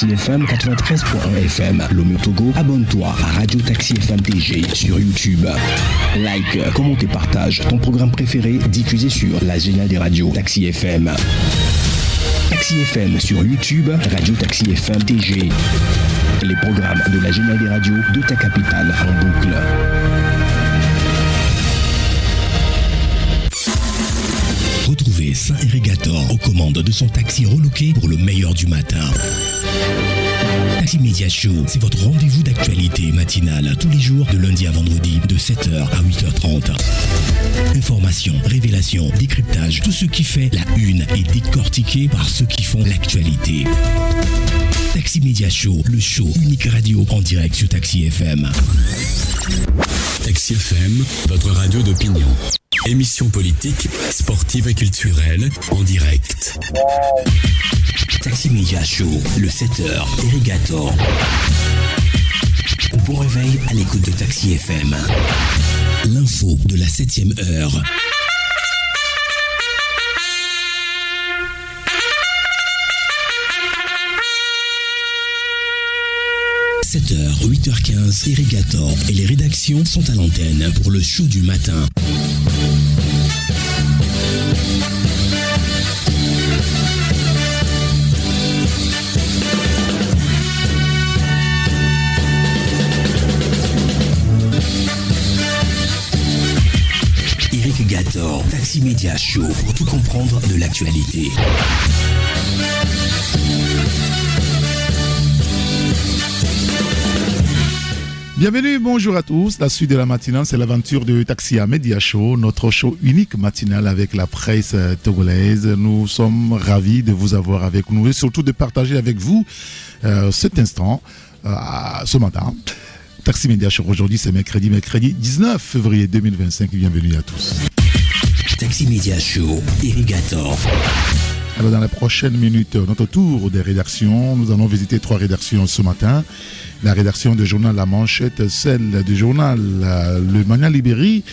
Taxi FM 93.1 FM. Lomé au Togo, abonne-toi à Radio Taxi FM TG sur YouTube. Like, commente et partage ton programme préféré diffusé sur la géniale des radios Taxi FM. Taxi FM sur YouTube, Radio Taxi FM TG. Les programmes de la géniale des radios de ta capitale en boucle. Retrouvez Saint-Irrigator aux commandes de son taxi relooké pour le meilleur du matin. Taxi Media Show, c'est votre rendez-vous d'actualité matinale tous les jours de lundi à vendredi de 7h à 8h30. Informations, révélations, décryptage, tout ce qui fait la une est décortiqué par ceux qui font l'actualité. Taxi Media Show, le show unique radio en direct sur Taxi FM. Taxi FM, votre radio d'opinion. Émission politique, sportive et culturelle en direct. Taxi Media Show, le 7h, Irrigator. Bon réveil à l'écoute de Taxi FM. L'info de la 7e heure. « 7h, 8h15, Irrigator et les rédactions sont à l'antenne pour le show du matin. Irrigator, Taxi Media Show pour tout comprendre de l'actualité. Bienvenue, bonjour à tous. La suite de la matinale, c'est l'aventure de Taxi Media Show, notre show unique matinal avec la presse togolaise. Nous sommes ravis de vous avoir avec nous et surtout de partager avec vous cet instant, ce matin. Taxi Media Show, aujourd'hui c'est mercredi 19 février 2025. Bienvenue à tous. Taxi Media Show, Irrigator. Alors dans les prochaines minutes, notre tour des rédactions, nous allons visiter 3 rédactions ce matin. La rédaction du journal La Manchette, celle du journal Le Mania Libéry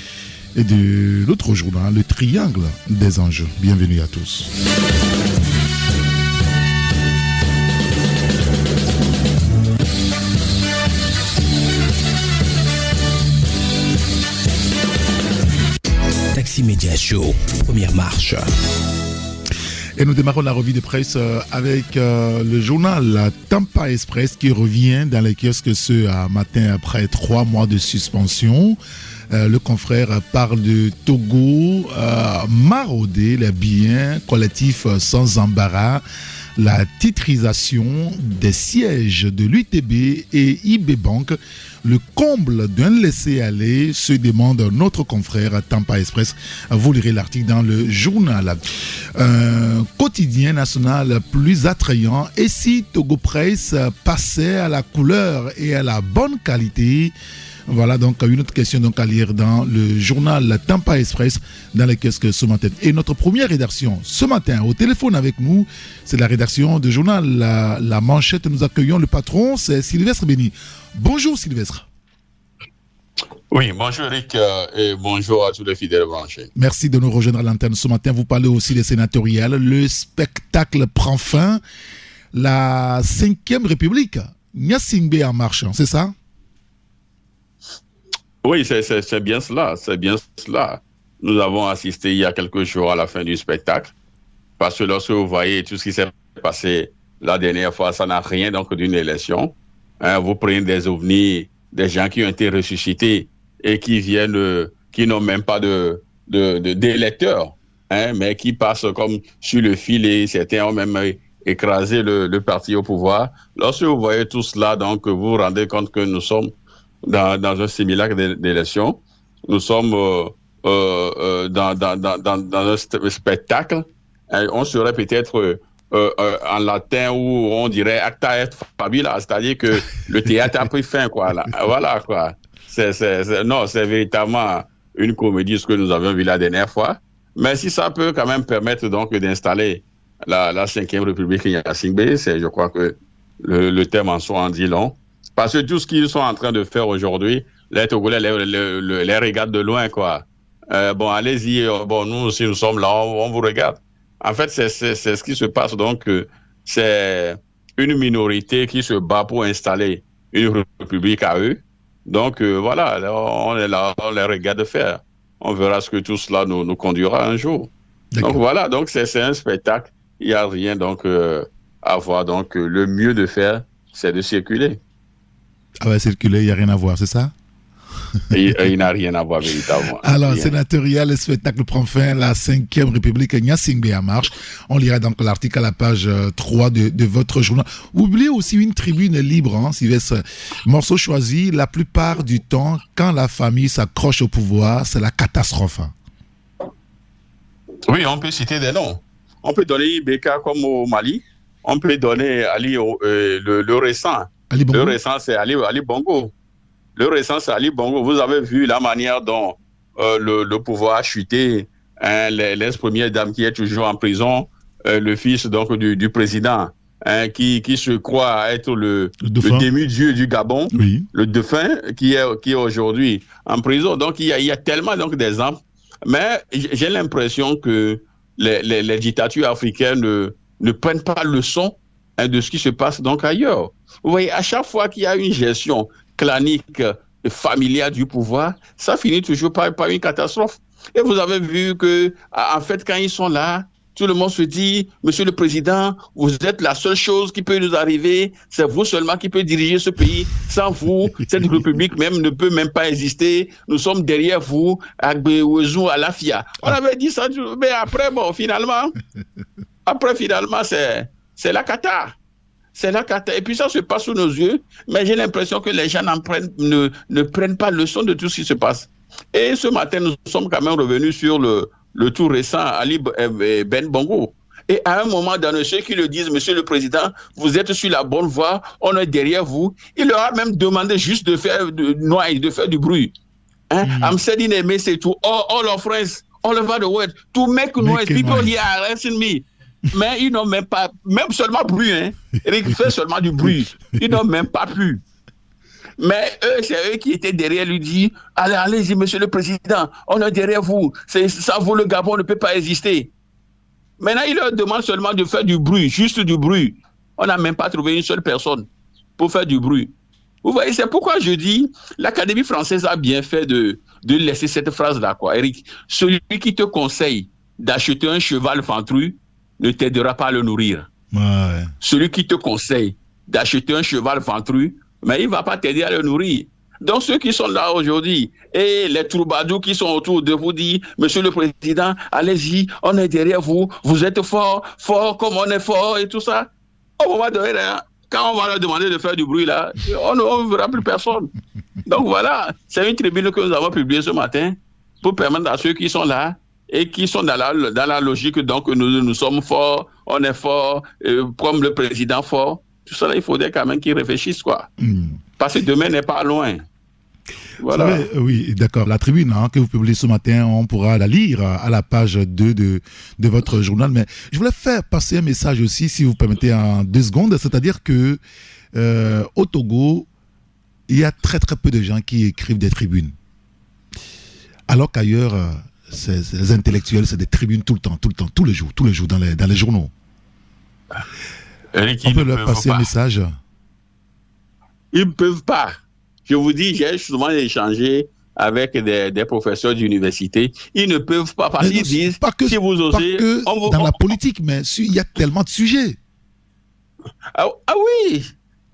et de l'autre journal, Le Triangle des Anges. Bienvenue à tous. Taxi Media Show, première marche. Et nous démarrons la revue de presse avec le journal Tampa Express qui revient dans les kiosques ce matin après 3 mois de suspension. Le confrère parle de Togo, marauder les biens collectifs sans embarras, la titrisation des sièges de l'UTB et IB Bank. Le comble d'un laisser-aller, se demande notre confrère Tampa Express. Vous lirez l'article dans le journal. Un quotidien national plus attrayant. Et si Togo Presse passait à la couleur et à la bonne qualité? Voilà donc une autre question donc à lire dans le journal Tampa Express dans les kiosques ce matin. Et notre première rédaction ce matin au téléphone avec nous, c'est la rédaction du journal La Manchette. Nous accueillons le patron, c'est Sylvestre Béni. Bonjour Sylvestre. Oui, bonjour Eric et bonjour à tous les fidèles branchés. Merci de nous rejoindre à l'antenne ce matin. Vous parlez aussi des sénatoriales. Le spectacle prend fin. La 5e République, Nyasingbe en marche, c'est ça? Oui, c'est bien cela, c'est bien cela. Nous avons assisté il y a quelques jours à la fin du spectacle, parce que lorsque vous voyez tout ce qui s'est passé la dernière fois, ça n'a rien donc d'une élection. Vous prenez des ovnis, des gens qui ont été ressuscités et qui viennent, qui n'ont même pas d'électeurs, mais qui passent comme sur le fil et certains ont même écrasé le parti au pouvoir. Lorsque vous voyez tout cela, donc vous vous rendez compte que nous sommes dans un simulacre d'élection. Nous sommes dans un spectacle. On serait peut-être en latin où on dirait acta est fabula, c'est-à-dire que le théâtre a pris fin, quoi. Là. Voilà, quoi. C'est véritablement une comédie, ce que nous avons vu la dernière fois. Mais si ça peut quand même permettre donc d'installer la 5e République Nyasingbe, je crois que le thème en soi en dit long. Parce que tout ce qu'ils sont en train de faire aujourd'hui, les Togolais les regardent de loin, quoi. Bon, allez-y, nous aussi, nous sommes là, on vous regarde. En fait, c'est ce qui se passe, donc, c'est une minorité qui se bat pour installer une république à eux. Donc voilà, on est là, on les regarde faire. On verra ce que tout cela nous conduira un jour. Donc voilà, donc c'est un spectacle. Il n'y a rien donc à voir. Donc le mieux de faire, c'est de circuler. Ah ouais, circuler, il n'y a rien à voir, c'est ça? Il n'a rien à voir véritablement. Alors, sénatorial, le spectacle prend fin, la 5e République Nyasingbe à marche. On lira donc l'article à la page 3 de votre journal. Vous oubliez aussi une tribune libre, hein, Sylvestre. Morceau choisi, la plupart du temps, quand la famille s'accroche au pouvoir, c'est la catastrophe. Oui, on peut citer des noms. On peut donner Ibeka comme au Mali. On peut donner Ali, le récent. Ali Bongo. Le récent, c'est Ali Bongo. Le récent, c'est Ali Bongo. Vous avez vu la manière dont le pouvoir a chuté. Hein, l'ex-première dame qui est toujours en prison, le fils donc du président, hein, qui se croit être le demi-dieu du Gabon, oui. Le dauphin qui est aujourd'hui en prison. Donc il y a tellement donc d'exemples. Mais j'ai l'impression que les dictatures africaines ne prennent pas leçon, hein, de ce qui se passe donc ailleurs. Vous voyez, à chaque fois qu'il y a une gestion clanique, familiale du pouvoir, ça finit toujours par une catastrophe. Et vous avez vu que, en fait, quand ils sont là, tout le monde se dit, Monsieur le Président, vous êtes la seule chose qui peut nous arriver, c'est vous seulement qui peut diriger ce pays. Sans vous, cette république même ne peut même pas exister. Nous sommes derrière vous, à Béouezou, à Lafia. On avait dit ça, mais après, bon, finalement, c'est la cata. C'est la cata. Et puis ça se passe sous nos yeux, mais j'ai l'impression que les gens ne prennent pas leçon de tout ce qui se passe. Et ce matin, nous sommes quand même revenus sur le tout récent Ali Ben Bongo. Et à un moment donné, ceux qui le disent, Monsieur le Président, vous êtes sur la bonne voie, on est derrière vous. Il leur a même demandé juste de faire du bruit. Hein? I'm saying a message to all our friends all over the world to make noise. People here are arresting me. Mais ils n'ont même pas, même seulement bruit, hein. Eric fait seulement du bruit. Ils n'ont même pas pu. Mais eux, c'est eux qui étaient derrière lui dit, allez-y, Monsieur le Président, on est derrière vous. Ça, vous, le Gabon ne peut pas exister. Maintenant, il leur demande seulement de faire du bruit, juste du bruit. On n'a même pas trouvé une seule personne pour faire du bruit. Vous voyez, c'est pourquoi je dis, l'Académie française a bien fait de laisser cette phrase-là, quoi. Eric, celui qui te conseille d'acheter un cheval ventru ne t'aidera pas à le nourrir. Ouais. Celui qui te conseille d'acheter un cheval ventru, mais il ne va pas t'aider à le nourrir. Donc ceux qui sont là aujourd'hui et les troubadours qui sont autour de vous disent, Monsieur le Président, allez-y, on est derrière vous, vous êtes fort comme on est fort et tout ça. Au moment donné, quand on va leur demander de faire du bruit là, on ne verra plus personne. Donc voilà, c'est une tribune que nous avons publiée ce matin pour permettre à ceux qui sont là et qui sont dans la logique, donc nous sommes forts, on est forts, comme le président fort. Tout ça, il faudrait quand même qu'ils réfléchissent, quoi. Parce que demain n'est pas loin. Voilà. Savez, oui, d'accord. La tribune que vous publiez ce matin, on pourra la lire à la page 2 de votre journal. Mais je voulais faire passer un message aussi, si vous permettez, en 2 secondes. C'est-à-dire que au Togo, il y a très très peu de gens qui écrivent des tribunes. Alors qu'ailleurs, les intellectuels, c'est des tribunes tout le temps, tous les jours, dans les journaux. Eric, on peut leur passer un message. Ils ne peuvent pas. Je vous dis, j'ai souvent échangé avec des professeurs d'université. Ils ne peuvent pas parce qu'ils disent, si vous osez... Dans la politique, mais il y a tellement de sujets. Ah oui,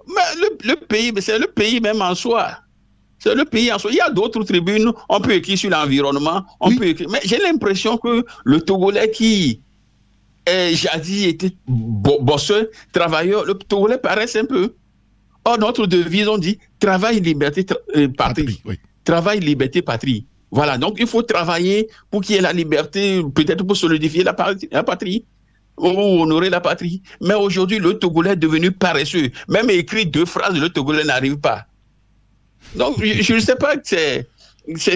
mais le pays, c'est le pays même en soi. C'est le pays en soi. Il y a d'autres tribunes, on peut écrire sur l'environnement, peut écrire. Mais j'ai l'impression que le Togolais qui jadis était bosseur, travailleur, le Togolais paraisse un peu. Or, notre devise, on dit travail, liberté, patrie. Oui. Travail, liberté, patrie. Voilà, donc il faut travailler pour qu'il y ait la liberté, peut-être pour solidifier la patrie, ou honorer la patrie. Mais aujourd'hui, le Togolais est devenu paresseux. Même écrire 2 phrases, le Togolais n'arrive pas. Donc, je ne sais pas c'est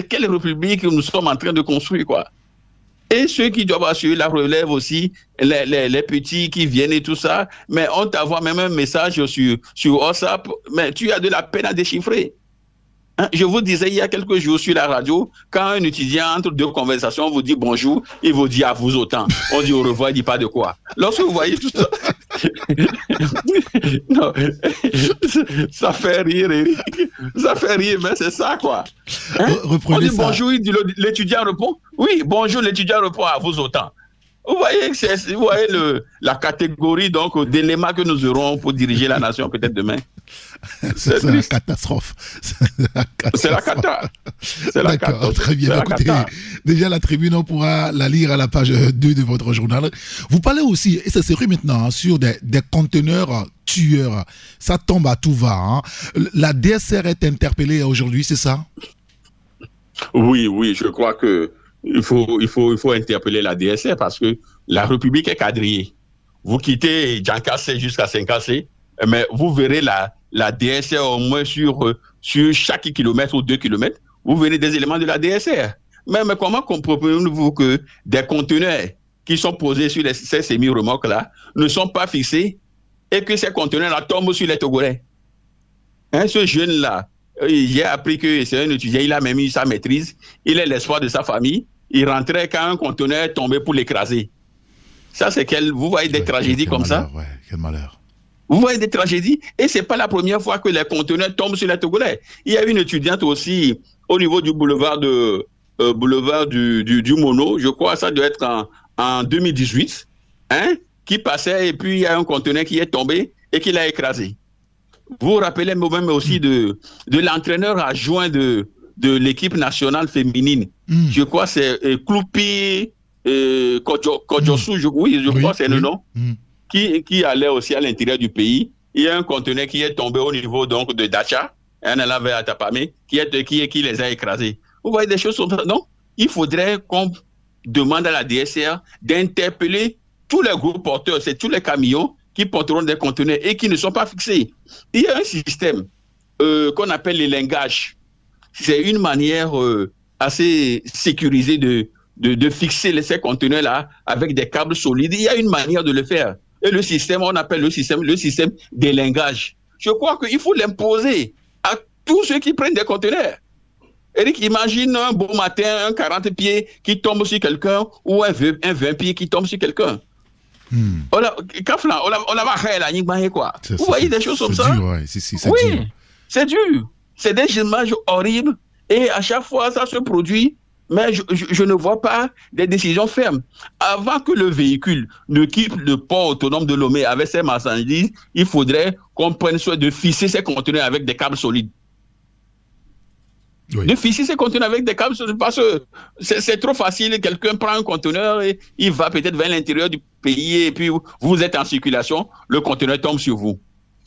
quelle république nous sommes en train de construire, quoi. Et ceux qui doivent assurer la relève aussi, les petits qui viennent et tout ça, mais on t'envoie même un message sur WhatsApp, mais tu as de la peine à déchiffrer. Hein? Je vous disais il y a quelques jours sur la radio, quand un étudiant entre 2 conversations vous dit bonjour, il vous dit à vous autant. On dit au revoir, il ne dit pas de quoi. Lorsque vous voyez tout ça, Non, ça fait rire, Eric. Ça fait rire, mais c'est ça, quoi. Hein? On dit ça. Bonjour, l'étudiant répond. Oui, bonjour, l'étudiant répond à vous autant. Vous voyez la catégorie donc d'éléments que nous aurons pour diriger la nation peut-être demain. C'est la catastrophe. C'est la cata. D'accord, très bien. Écoutez, déjà la tribune, on pourra la lire à la page 2 de votre journal. Vous parlez aussi, et c'est sérieux maintenant, sur des conteneurs tueurs. Ça tombe à tout va. Hein. La DSR est interpellée aujourd'hui, c'est ça? Oui, je crois que il faut interpeller la DSR parce que la République est quadrillée. Vous quittez Djankassé jusqu'à Senkassé, mais vous verrez la DSR au moins sur chaque kilomètre ou 2 kilomètres, vous verrez des éléments de la DSR. Mais comment comprenez-vous que des conteneurs qui sont posés sur ces semi-remorques-là ne sont pas fixés et que ces conteneurs-là tombent sur les Togolais? Hein, ce jeune-là, j'ai appris que c'est un étudiant, il a même eu sa maîtrise, il est l'espoir de sa famille, il rentrait quand un conteneur tombait pour l'écraser. Ça, vous voyez des tragédies comme malheur, ça? Ouais, quel malheur. Vous voyez des tragédies, et c'est pas la première fois que les conteneurs tombent sur les Togolais. Il y a une étudiante aussi au niveau du boulevard du Mono, je crois, ça doit être en 2018, hein, qui passait et puis il y a un conteneur qui est tombé et qui l'a écrasé. Vous vous rappelez même aussi de l'entraîneur adjoint de l'équipe nationale féminine. Je crois que c'est Kloupi Kodjosu, je crois que c'est le nom, qui allait aussi à l'intérieur du pays. Il y a un conteneur qui est tombé au niveau donc de Dacha, un élève à Tapamé, qui les a écrasés. Vous voyez des choses comme ça. Donc, il faudrait qu'on demande à la DSR d'interpeller tous les gros porteurs, c'est tous les camions qui porteront des conteneurs et qui ne sont pas fixés. Il y a un système qu'on appelle les lingages. C'est une manière assez sécurisée de fixer ces conteneurs-là avec des câbles solides. Il y a une manière de le faire. Et le système, on appelle le système des lingages. Je crois qu'il faut l'imposer à tous ceux qui prennent des conteneurs. Eric, imagine un beau matin, un 40 pieds qui tombe sur quelqu'un ou un 20 pieds qui tombe sur quelqu'un. Vous voyez des choses comme ça? Dur, ouais. C'est oui, dur. C'est dur. C'est des images horribles et à chaque fois ça se produit, mais je ne vois pas des décisions fermes. Avant que le véhicule ne quitte le port autonome de Lomé avec ses marchandises, il faudrait qu'on prenne soin de fixer ces conteneurs avec des câbles solides. Oui. De fixer ces conteneurs avec des câbles solides parce que c'est trop facile. Quelqu'un prend un conteneur et il va peut-être vers l'intérieur du pays et puis vous êtes en circulation, le conteneur tombe sur vous.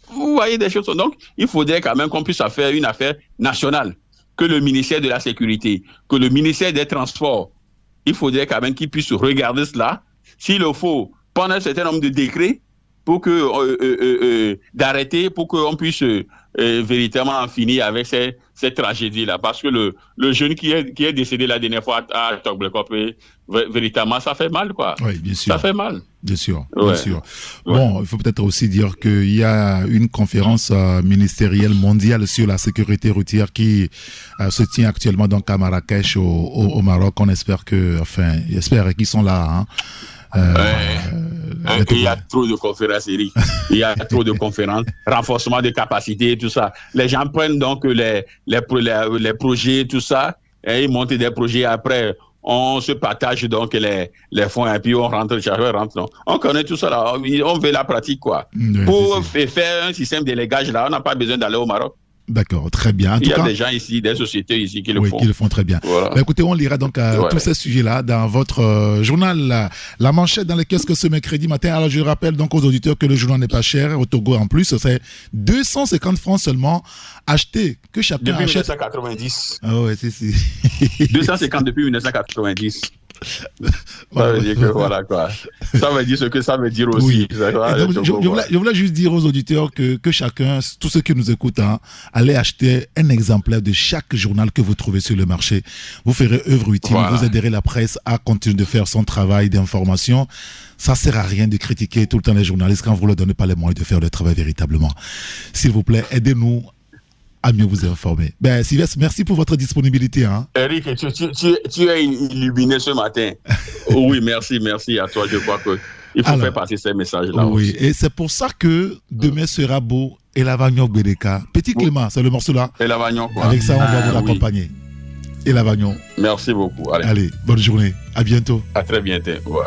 Vous voyez des choses. Donc, il faudrait quand même qu'on puisse faire une affaire nationale, que le ministère de la Sécurité, que le ministère des Transports, il faudrait quand même qu'ils puissent regarder cela. S'il le faut, prendre un certain nombre de décrets pour d'arrêter, pour qu'on puisse véritablement en finir avec cette tragédie-là. Parce que le jeune qui est décédé la dernière fois à Togbekop, véritablement, ça fait mal, quoi. Oui, bien sûr. Ça fait mal. Bien sûr, bien sûr. Bon, il faut peut-être aussi dire qu'il y a une conférence ministérielle mondiale sur la sécurité routière qui se tient actuellement donc à Marrakech au Maroc. On espère j'espère qu'ils sont là, hein. Il y a trop de conférences, Eric. Il y a trop de conférences, renforcement des capacités et tout ça. Les gens prennent donc les projets, tout ça, et ils montent des projets. Après, on se partage donc les fonds et puis on rentre. Non. On connaît tout ça là. On veut la pratique, quoi. Pour faire un système d'élégage là, on n'a pas besoin d'aller au Maroc. D'accord, très bien. Il y a des gens ici, des sociétés ici qui le font. Qui le font très bien. Voilà. Bah, écoutez, on lira donc tous ces sujets-là dans votre journal. La manchette dans les kiosques ce mercredi matin. Alors, je rappelle donc aux auditeurs que le journal n'est pas cher. Au Togo, en plus, c'est 250 francs seulement achetés. Que chacun depuis achète. Depuis 1990. Ah ouais, si. 250 depuis 1990. Ça veut dire que voilà quoi. Ça veut dire ce que ça veut dire aussi. Oui. Donc, je voulais juste dire aux auditeurs que chacun, tous ceux qui nous écoutent, allez acheter un exemplaire de chaque journal que vous trouvez sur le marché. Vous ferez œuvre utile, vous aiderez la presse à continuer de faire son travail d'information. Ça sert à rien de critiquer tout le temps les journalistes quand vous ne leur donnez pas les moyens de faire le travail véritablement. S'il vous plaît, aidez-nous à mieux vous informer. Sylvestre, merci pour votre disponibilité. Eric, tu es illuminé ce matin. Oui, merci à toi. Je crois que Il faut faire passer ces messages-là oui, aussi. et c'est pour ça que demain sera beau et la Vagnon Bédeka. Petit Clément, c'est le morceau là. Et la Vagnon, quoi. Avec ça, on va vous accompagner. Et la Vagnon. Merci beaucoup. Allez, bonne journée. À bientôt. À très bientôt. Ouais.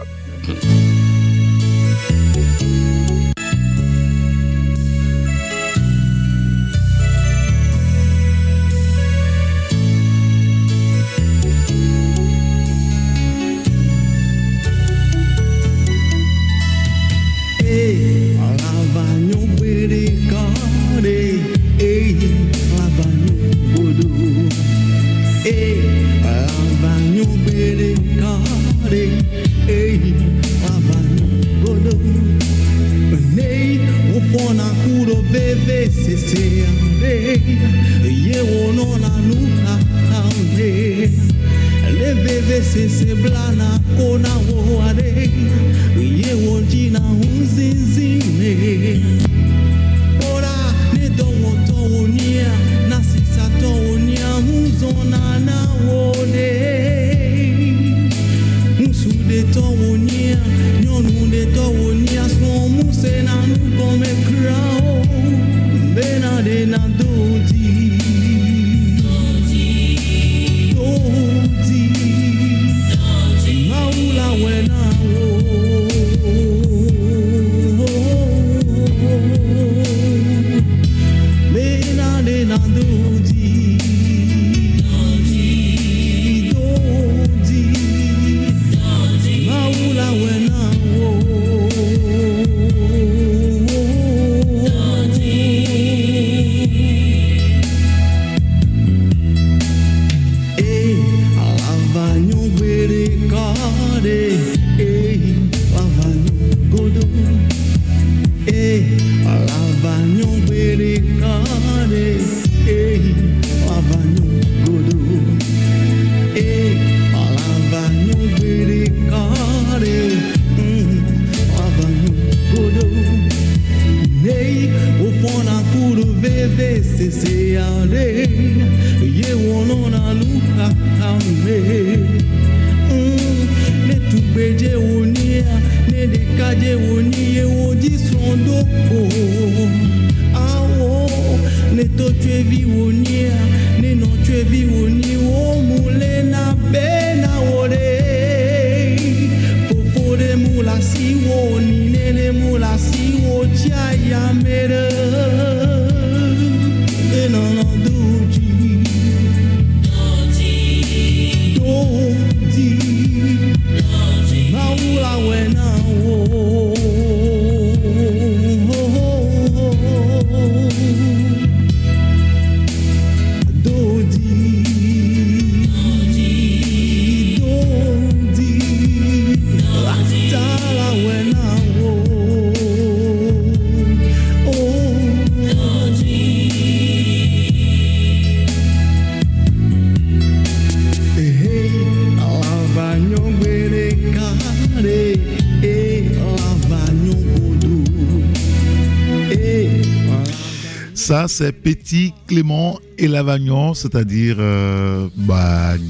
Ça, c'est Petit Clément et Lavagnon, c'est-à-dire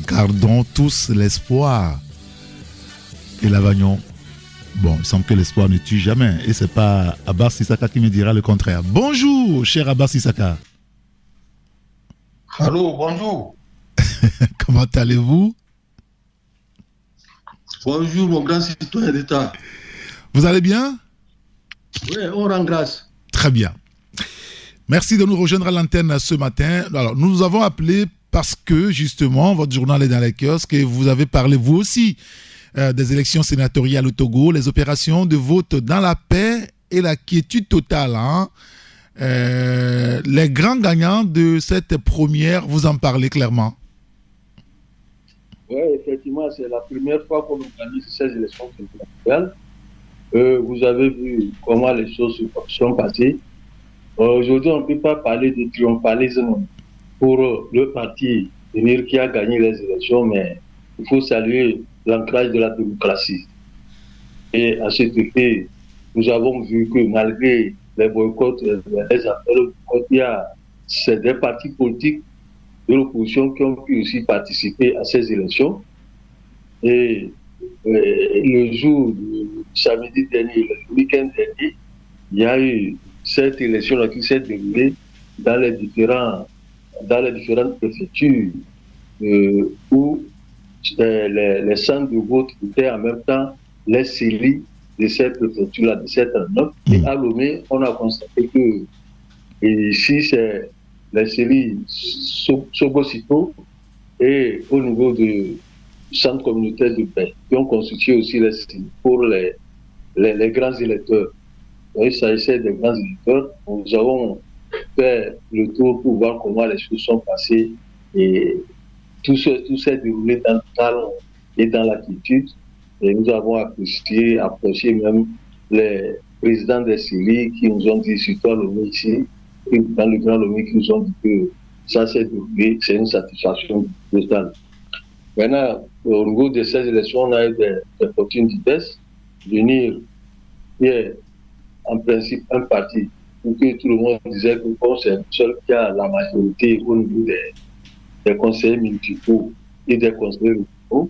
gardons tous l'espoir. Et Lavagnon, bon, il semble que l'espoir ne tue jamais. Et c'est pas Abbas Sissaka qui me dira le contraire. Bonjour, cher Abbas Sissaka. Allô, bonjour. Comment allez-vous? Bonjour, mon grand citoyen d'État. Vous allez bien? Oui, on rend grâce. Très bien. Merci de nous rejoindre à l'antenne ce matin. Alors, nous vous avons appelé parce que, justement, votre journal est dans les kiosques et vous avez parlé, vous aussi, des élections sénatoriales au Togo, les opérations de vote dans la paix et la quiétude totale. Les grands gagnants de cette première, vous en parlez clairement. Oui, effectivement, c'est la première fois qu'on organise ces élections sénatoriales. Vous avez vu comment les choses sont passées. Aujourd'hui, on ne peut pas parler de triomphalisme pour le parti venir qui a gagné les élections, mais il faut saluer l'ancrage de la démocratie. Et à cet effet, nous avons vu que malgré les boycotts, les affaires, il y a des partis politiques de l'opposition qui ont pu aussi participer à ces élections. Et le jour du samedi dernier, le week-end dernier, il y a eu cette élection qui s'est déroulée dans les différentes préfectures où les centres de vote étaient en même temps les scellés de cette préfecture-là, de cette note. Et à Lomé, on a constaté que ici, c'est les scellés Sobosito et au niveau du centre communautaire de paix, qui ont constitué aussi les scellés pour les grands électeurs. Donc, il s'agissait des grands électeurs. Nous avons fait le tour pour voir comment les choses sont passées et tout s'est déroulé dans le calme et dans l'attitude. Et nous avons approché même les présidents des séries qui nous ont dit, surtout à Lomé ici, dans le Grand Lomé, qui nous ont dit que ça s'est déroulé, c'est une satisfaction totale. Maintenant, au niveau de ces élections, on a eu des opportunités de venir hier, en principe, un parti, pour que tout le monde disait que c'est le seul qui a la majorité au niveau des conseillers municipaux et des conseillers locaux,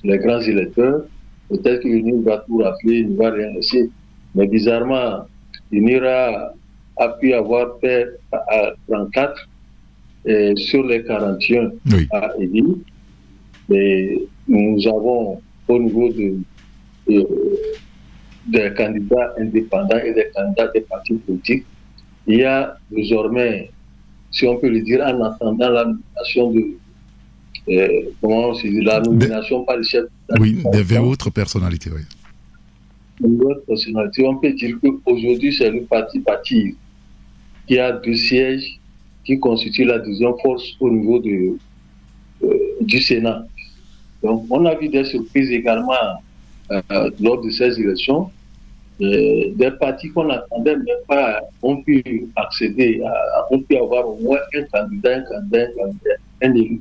les grands électeurs. Peut-être que l'UNIR va tout rappeler, il ne va rien laisser. Mais bizarrement, l'UNIR a pu avoir fait 34 sur les 41 à élire. Et nous avons au niveau des candidats indépendants et des candidats des partis politiques, il y a désormais, si on peut le dire, en attendant la nomination la nomination par le chef des autres personnalités, oui. D'autres personnalités, on peut dire qu'aujourd'hui, c'est le parti Bâtir qui a 2 sièges qui constituent la deuxième force au niveau du Sénat. Donc, on a vu des surprises également lors de ces élections. Des partis qu'on n'attendait même pas ont pu accéder, ont pu avoir au moins un candidat, un élu.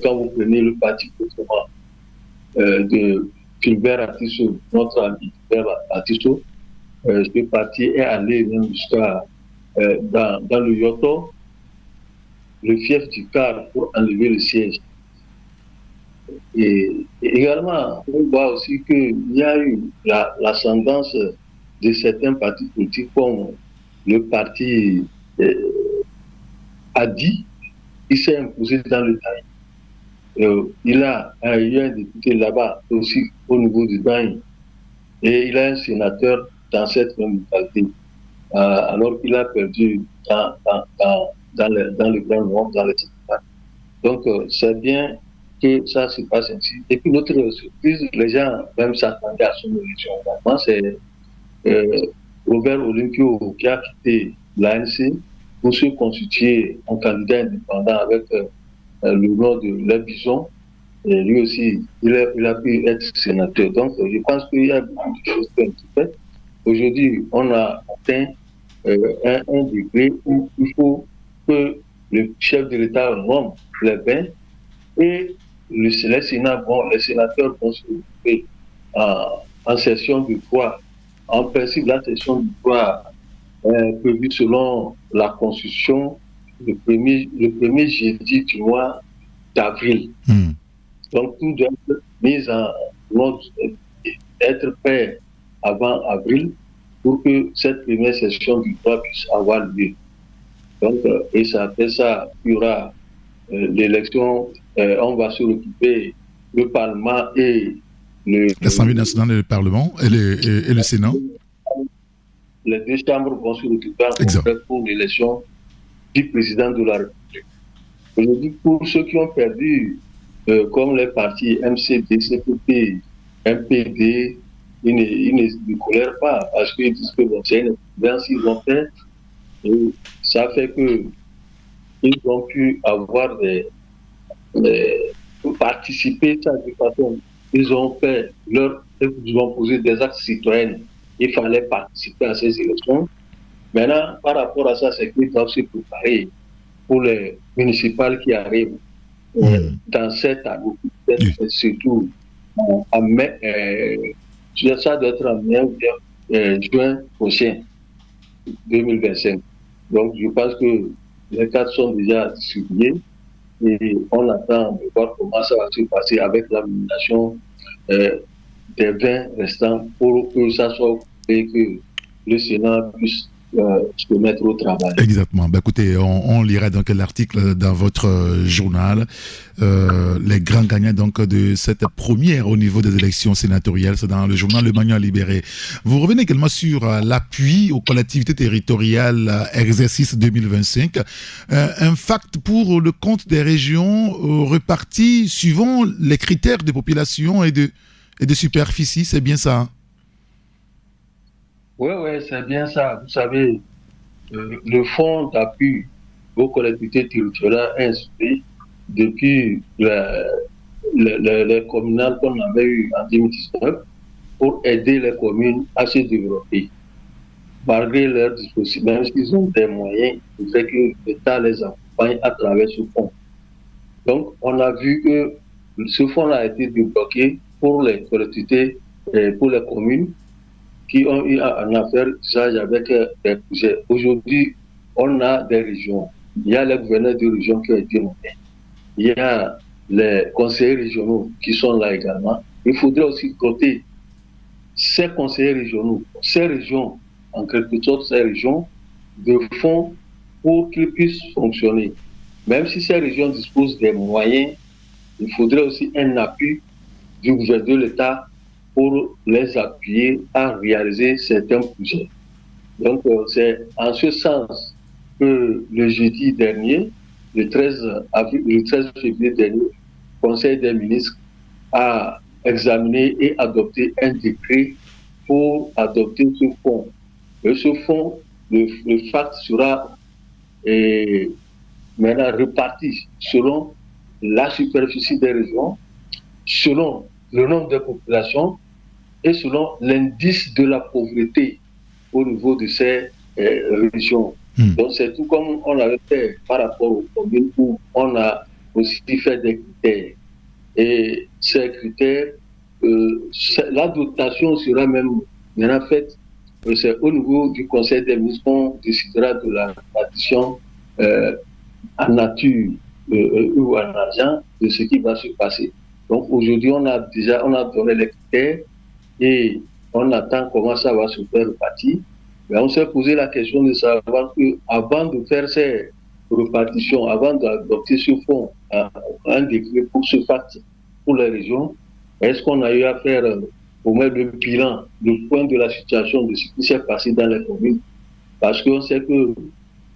Quand vous prenez le parti de Philbert Atisso, notre ami Philbert Atisso, ce parti est allé même jusqu'à dans le Yoto, le fief du CAR, pour enlever le siège. Et également, on voit aussi qu'il y a eu l'ascendance de certains partis politiques comme le parti Adi, qui s'est imposé dans le Daï. Il y a un député là-bas aussi au niveau du Daï et il a un sénateur dans cette même localité, alors qu'il a perdu dans le Grand Nord, dans le Sénégal. Donc, c'est bien que ça se passe ainsi. Et puis, l'autre surprise, les gens même s'attendaient à son élection. Vraiment, c'est Robert Olympio qui a quitté l'ANC pour se constituer en candidat indépendant avec le nom de l'Abison. Et lui aussi, il a pu être sénateur. Donc, je pense qu'il y a beaucoup de choses qui ont été faites. Aujourd'hui, on a atteint un degré où il faut que le chef de l'État nomme les bains et les sénateurs vont se retrouver en session de droit. En principe, la session de droit est prévue selon la Constitution le premier jeudi du mois d'avril. Donc, tout doit être mis en ordre, être fait avant avril pour que cette première session du droit puisse avoir lieu. Donc, et ça, après ça, il y aura l'élection, on va se recouper le Parlement et l'Assemblée nationale et le Parlement et le Sénat. Les 2 chambres vont se recouper pour l'élection du président de la République. Aujourd'hui, pour ceux qui ont perdu, comme les partis MCD, CPP, MPD, ils ne colèrent pas parce qu'ils disent que c'est une expérience qu'ils ont fait. Et ça fait qu'ils ont pu avoir participer à cette façon. Ils ont posé des actes citoyens. Il fallait participer à ces élections. Maintenant, par rapport à ça, c'est qu'ils doivent se préparer pour les municipales qui arrivent dans cette année, surtout en mai. Ça doit être en mai ou juin prochain, 2025. Donc, je pense que les cartes sont déjà distribuées et on attend de voir comment ça va se passer avec la nomination des 20 restants pour que ça soit et que le Sénat puisse se mettre au travail. Exactement. Écoutez, on lira donc l'article dans votre journal. Les grands gagnants donc de cette première au niveau des élections sénatoriales, c'est dans le journal Le Magnan Libéré. Vous revenez également sur l'appui aux collectivités territoriales exercice 2025. Un fact pour le compte des régions reparties suivant les critères de population et de superficie, c'est bien ça? Oui, c'est bien ça. Vous savez, le fonds d'appui aux collectivités territoriales est inscrit depuis les communales qu'on avait eues en 2019 pour aider les communes à se développer. Malgré leurs dispositifs, même s'ils ont des moyens, il fait que l'État les accompagne à travers ce fonds. Donc, on a vu que ce fonds a été débloqué pour les collectivités et pour les communes qui ont eu un affaire d'usage avec des projets. Aujourd'hui, on a des régions. Il y a les gouverneurs de région qui ont été nommés. Il y a les conseillers régionaux qui sont là également. Il faudrait aussi doter ces conseillers régionaux, ces régions, en quelque sorte, ces régions, de fonds pour qu'ils puissent fonctionner. Même si ces régions disposent des moyens, il faudrait aussi un appui du gouvernement de l'État pour les appuyer à réaliser certains projets. Donc, c'est en ce sens que le jeudi dernier, le 13 février dernier, le Conseil des ministres a examiné et adopté un décret pour adopter ce fonds. Et ce fonds, le FACT sera maintenant réparti selon la superficie des régions, selon le nombre de populations et selon l'indice de la pauvreté au niveau de ces régions. Donc c'est tout comme on l'avait fait par rapport aux communes où on a aussi fait des critères. Et ces critères, la dotation sera même maintenant faite, c'est au niveau du Conseil des ministres qu'on décidera de la répartition en nature ou en argent de ce qui va se passer. Donc aujourd'hui, on a donné les critères et on attend comment ça va se faire repartir. Mais on s'est posé la question de savoir qu'avant de faire ces répartitions, avant d'adopter ce fonds, un décret pour ce pacte pour les régions, est-ce qu'on a eu à faire au moins le bilan, le point de la situation de ce qui s'est passé dans les communes? Parce qu'on sait que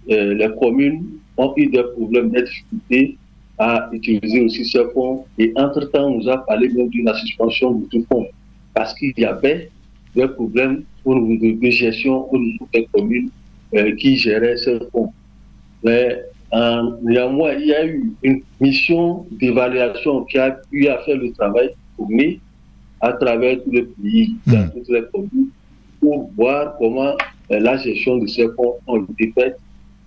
les communes ont eu des problèmes, des difficultés à utiliser aussi ces fonds. Et entre-temps, on nous a parlé même de la suspension de tout fonds. Parce qu'il y avait des problèmes au niveau de gestion au niveau des communes qui géraient ces fonds. Mais néanmoins, il y a eu une mission d'évaluation qui a eu à faire le travail fourni à travers tout le pays, dans toutes les communes, pour voir comment la gestion de ces fonds a été faite.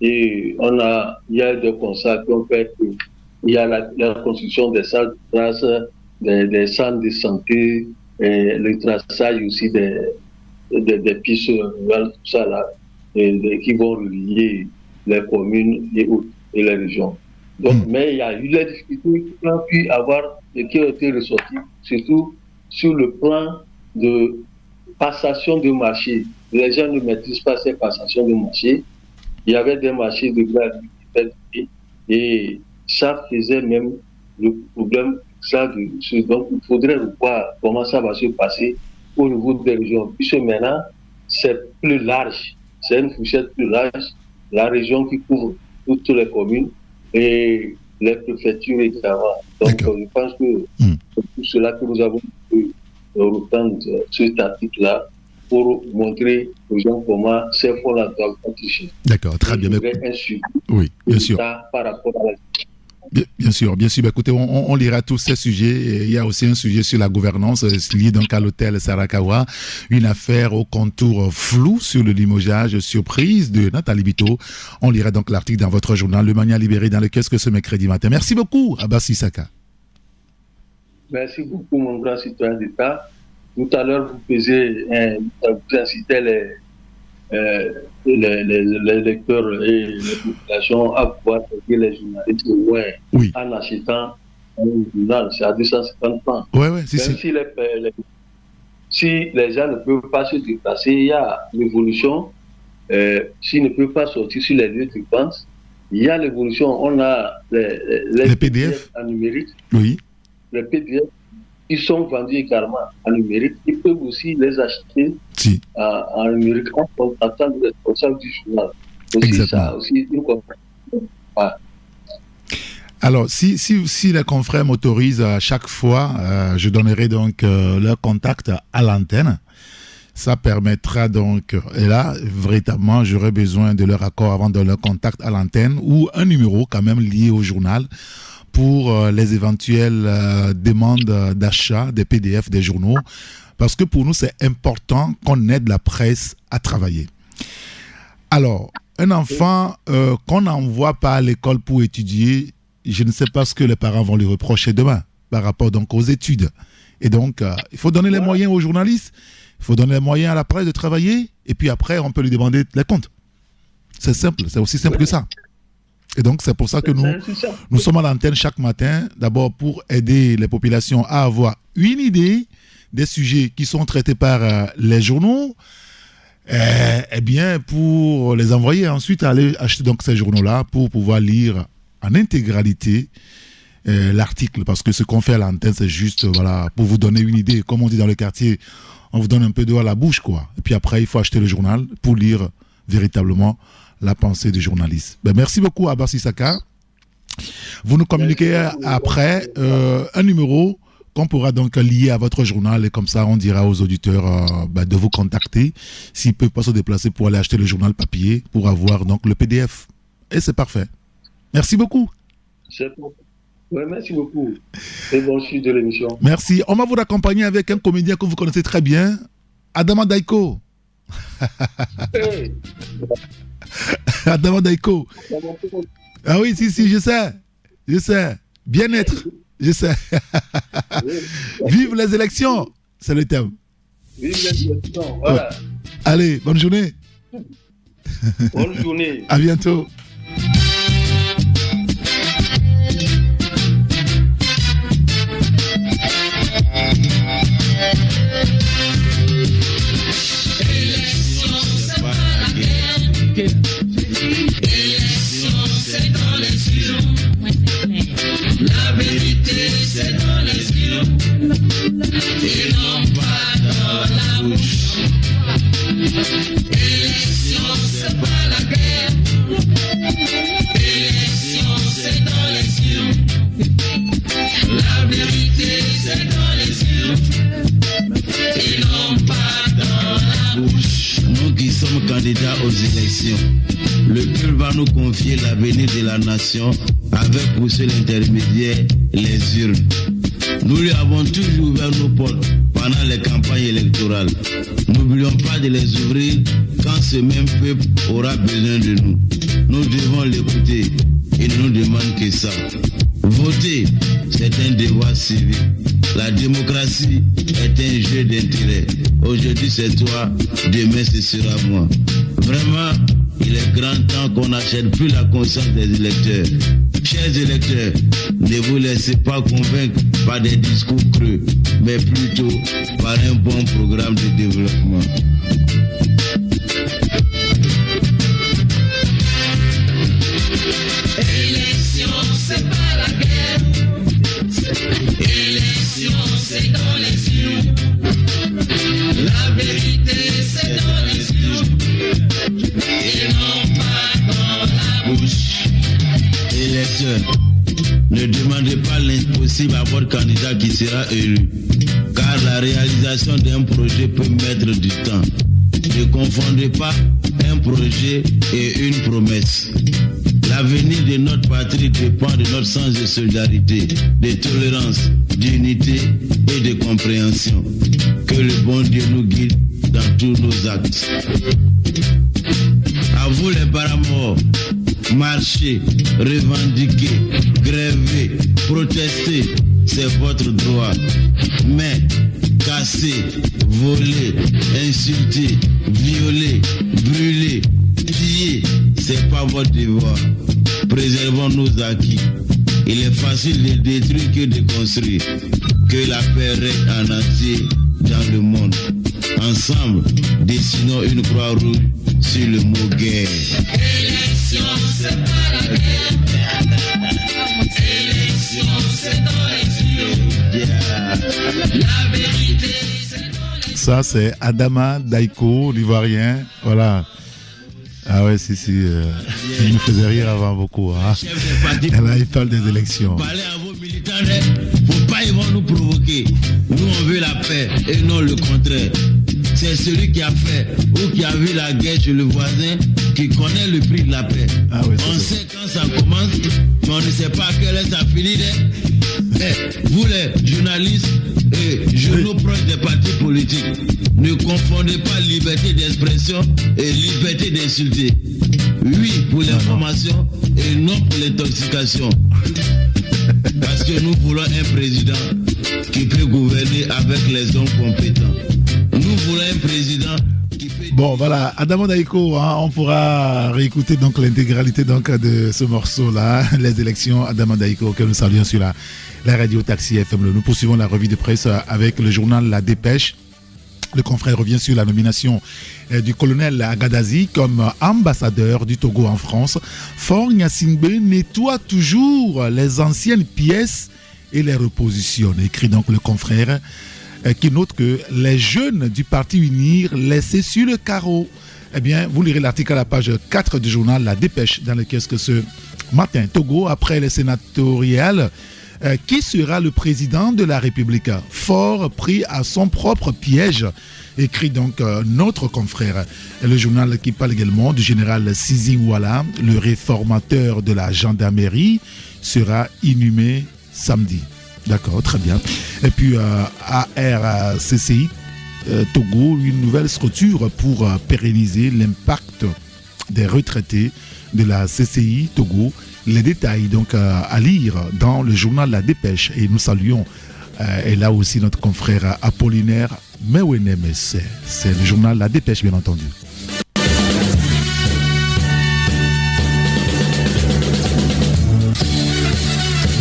Et il y a des constats qui ont fait qu'il y a la construction des salles de classe, des centres de santé, et le traçage aussi des pistes rurales, tout ça là, qui vont relier les communes et les régions. Donc, mais il y a eu les difficultés qui ont pu avoir et qui ont été ressorties, surtout sur le plan de passation de marché. Les gens ne maîtrisent pas ces passations de marché. Il y avait des marchés de grade et ça faisait même le problème. Donc, il faudrait voir comment ça va se passer au niveau des régions. Puisque maintenant, c'est plus large. C'est une fourchette plus large. La région qui couvre toutes les communes et les préfectures également. Donc, je pense que c'est tout cela que nous avons pu reprendre cet article-là pour montrer aux gens comment ces fonds-là doivent toucher. D'accord, très bien. Oui, bien sûr. Par rapport à la... Bien sûr. Écoutez, on lira tous ces sujets. Il y a aussi un sujet sur la gouvernance lié donc à l'hôtel Sarakawa, une affaire au contour flou sur le limogeage surprise de Nathalie Bito. On lira donc l'article dans votre journal Le Magnan Libéré dans le kiosque ce mercredi matin. Merci beaucoup, Abbas Issaka. Merci beaucoup, mon grand citoyen d'État. Tout à l'heure, vous incitez les lecteurs et les populations à pouvoir payer les journalistes en achetant un journal. C'est à 250 francs. Oui, Même si Si les gens ne peuvent pas se déplacer, il y a l'évolution. S'ils ne peuvent pas sortir sur les lieux de dépenses, il y a l'évolution. On a les PDF en numérique. Oui. Les PDF qui sont vendus également en numérique. Ils peuvent aussi les acheter en numérique en contactant le responsable du journal. Aussi, ça aussi une conférence. Alors, si les confrères m'autorisent à chaque fois, je donnerai donc leur contact à l'antenne. Ça permettra donc, et là, véritablement, j'aurai besoin de leur accord avant de leur contact à l'antenne ou un numéro quand même lié au journal pour les éventuelles demandes d'achat des PDF des journaux. Parce que pour nous, c'est important qu'on aide la presse à travailler. Alors, un enfant qu'on n'envoie pas à l'école pour étudier, je ne sais pas ce que les parents vont lui reprocher demain par rapport donc aux études. Et donc, il faut donner les moyens aux journalistes, il faut donner les moyens à la presse de travailler, et puis après, on peut lui demander les comptes. C'est simple, c'est aussi simple que ça. Et donc, c'est pour ça que nous sommes à l'antenne chaque matin, d'abord pour aider les populations à avoir une idée des sujets qui sont traités par les journaux, et bien pour les envoyer ensuite aller acheter donc ces journaux-là pour pouvoir lire en intégralité l'article, parce que ce qu'on fait à l'antenne, c'est juste pour vous donner une idée. Comme on dit dans le quartier, on vous donne un peu d'eau à la bouche, quoi. Et puis après, il faut acheter le journal pour lire véritablement la pensée du journaliste. Merci beaucoup, Abbas Issaka. Vous nous communiquez après un numéro qu'on pourra donc lier à votre journal, et comme ça, on dira aux auditeurs de vous contacter s'ils ne peuvent pas se déplacer pour aller acheter le journal papier pour avoir donc le PDF. Et c'est parfait. Merci beaucoup. Ouais, merci beaucoup. Et bon suite de l'émission. Merci. On va vous accompagner avec un comédien que vous connaissez très bien, Adama Daiko. Hey. Adama Daiko. Ah oui, si, je sais. Bien-être, je sais. Vive les élections, c'est le thème. Vive les élections, voilà. Ouais. Allez, bonne journée. Bonne journée. À bientôt. La vérité, c'est dans les yeux et non pas dans la bouche. Élection, c'est pas la guerre. Élection, c'est dans les yeux. La vérité, c'est dans les yeux et non pas dans la bouche. Nous qui sommes candidats aux élections, le peuple va nous confier l'avenir de la nation avec pour seul intermédiaire les urnes. Nous lui avons toujours ouvert nos portes pendant les campagnes électorales. N'oublions pas de les ouvrir quand ce même peuple aura besoin de nous. Nous devons l'écouter. Il ne nous demande que ça. Voter, c'est un devoir civique. La démocratie est un jeu d'intérêt. Aujourd'hui c'est toi, demain ce sera moi. Vraiment, il est grand temps qu'on n'achète plus la conscience des électeurs. Chers électeurs, ne vous laissez pas convaincre par des discours creux, mais plutôt par un bon programme de développement. Élection, c'est pas la guerre. Élection, c'est dans les yeux. La vérité, c'est dans les yeux. Et non pas dans la bouche. Électeurs, ne demandez pas l'impossible à votre candidat qui sera élu, car la réalisation d'un projet peut mettre du temps. Ne confondez pas un projet et une promesse. L'avenir de notre patrie dépend de notre sens de solidarité, de tolérance, d'unité et de compréhension. Que le bon Dieu nous guide dans tous nos actes. À vous les paramores, marchez, revendiquez, grèvez, protestez, c'est votre droit. Mais casser, voler, insulter, violer, brûler, piller, c'est pas votre devoir. Préservons nos acquis. Il est facile de détruire que de construire. Que la paix règne en entier dans le monde. Ensemble, dessinons une croix rouge sur le mot guerre. Élection, c'est pas la guerre. Élection, c'est dans les yeux. La vérité, c'est dans les yeux. Ça, c'est Adama Daiko, l'Ivoirien. Voilà. Ah ouais, si. Il me faisait rire avant beaucoup. Hein. Et là, il parle des élections. Parlez à vos militants, faut pas, ils vont nous provoquer. Nous, on veut la paix et non le contraire. C'est celui qui a fait ou qui a vu la guerre chez le voisin qui connaît le prix de la paix. Ah ouais, on sait quand ça commence, mais on ne sait pas quelle est sa finité. Vous, les journalistes et journaux proches des partis politiques, ne confondez pas liberté d'expression et liberté d'insulter. Oui pour l'information et non pour l'intoxication. Parce que nous voulons un président qui peut gouverner avec les hommes compétents. Nous voulons un président qui peut... Bon, voilà, Adama Daiko, hein, on pourra réécouter donc l'intégralité donc, de ce morceau-là, les élections Adama Daiko, que nous saluons sur la radio Taxi FM. Nous poursuivons la revue de presse avec le journal La Dépêche. Le confrère revient sur la nomination du colonel Agadazi comme ambassadeur du Togo en France. Faure Gnassingbé nettoie toujours les anciennes pièces et les repositionne. Écrit donc le confrère qui note que les jeunes du parti Unir laissés sur le carreau. Eh bien, vous lirez l'article à la page 4 du journal La Dépêche dans lequel ce matin, Togo, après les sénatoriales, qui sera le président de la République? Fort pris à son propre piège, écrit donc notre confrère. Le journal qui parle également du général Sizi Ouala, le réformateur de la gendarmerie, sera inhumé samedi. D'accord, très bien. Et puis ARCCI Togo, une nouvelle structure pour pérenniser l'impact des retraités de la CCI Togo. Les détails donc à lire dans le journal La Dépêche. Et nous saluons et là aussi notre confrère Apollinaire Mewenem. C'est le journal La Dépêche, bien entendu.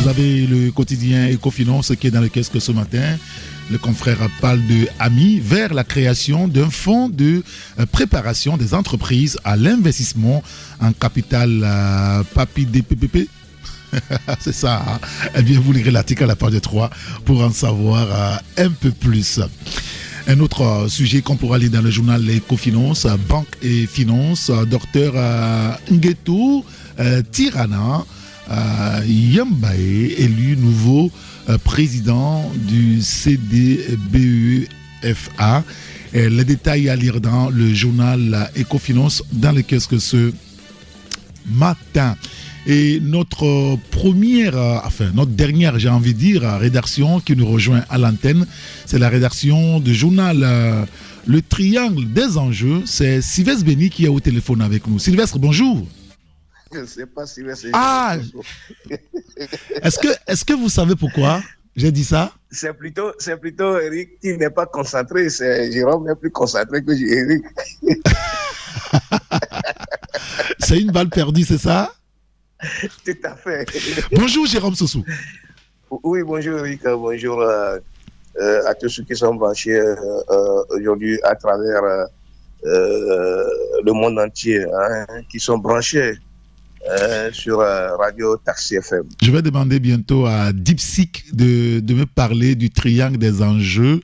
Vous avez le quotidien Ecofinance qui est dans le kiosque ce matin. Le confrère parle de AMI vers la création d'un fonds de préparation des entreprises à l'investissement en capital Papi DPPP. C'est ça. Hein? Eh bien, vous lirez l'article à la page 3 pour en savoir un peu plus. Un autre sujet qu'on pourra lire dans le journal Ecofinance, Banque et Finances, docteur Ngueto Tirana Yambae, élu nouveau président du CDBEFA. Les détails à lire dans le journal Ecofinance dans le kiosque ce matin. Et notre notre dernière, j'ai envie de dire, rédaction qui nous rejoint à l'antenne, c'est la rédaction du journal Le Triangle des Enjeux. C'est Sylvestre Béni qui est au téléphone avec nous. Sylvestre, bonjour. Je ne sais pas si c'est... Ah. Est-ce que vous savez pourquoi j'ai dit ça? C'est plutôt Eric qui n'est pas concentré. C'est Jérôme qui est plus concentré que Eric. C'est une balle perdue, c'est ça? Tout à fait. Bonjour Jérôme Sossou. Oui, bonjour Eric. Bonjour à tous ceux qui sont branchés aujourd'hui à travers le monde entier, hein, qui sont branchés sur Radio Taxi FM. Je vais demander bientôt à Dipsic de me parler du triangle des enjeux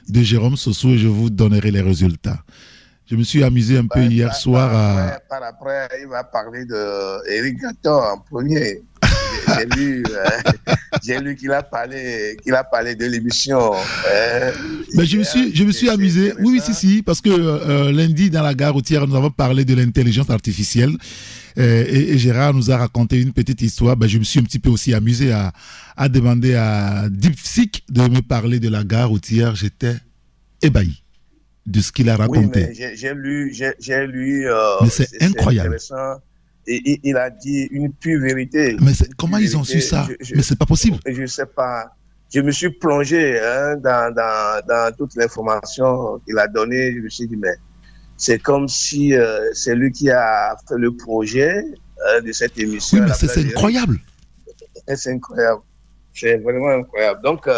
de Jérôme Sossou et je vous donnerai les résultats. Je me suis amusé un peu hier soir Par après, il va parler d'Éric Gatton en premier. J'ai lu qu'il a parlé de l'émission. Mais je me suis amusé. Oui, si, parce que lundi, dans la gare routière, nous avons parlé de l'intelligence artificielle. Et Gérard nous a raconté une petite histoire. Je me suis un petit peu aussi amusé à demander à DeepSeek de me parler de la gare routière. J'étais ébahi de ce qu'il a raconté. Oui, mais j'ai lu. Mais c'est incroyable. Et il a dit une pure vérité. Mais comment ils ont su ça? Mais c'est pas possible. Je sais pas. Je me suis plongé dans toute l'information qu'il a donnée. Je me suis dit, mais c'est comme si c'est lui qui a fait le projet de cette émission. Oui, mais c'est incroyable. C'est incroyable. C'est vraiment incroyable. Donc,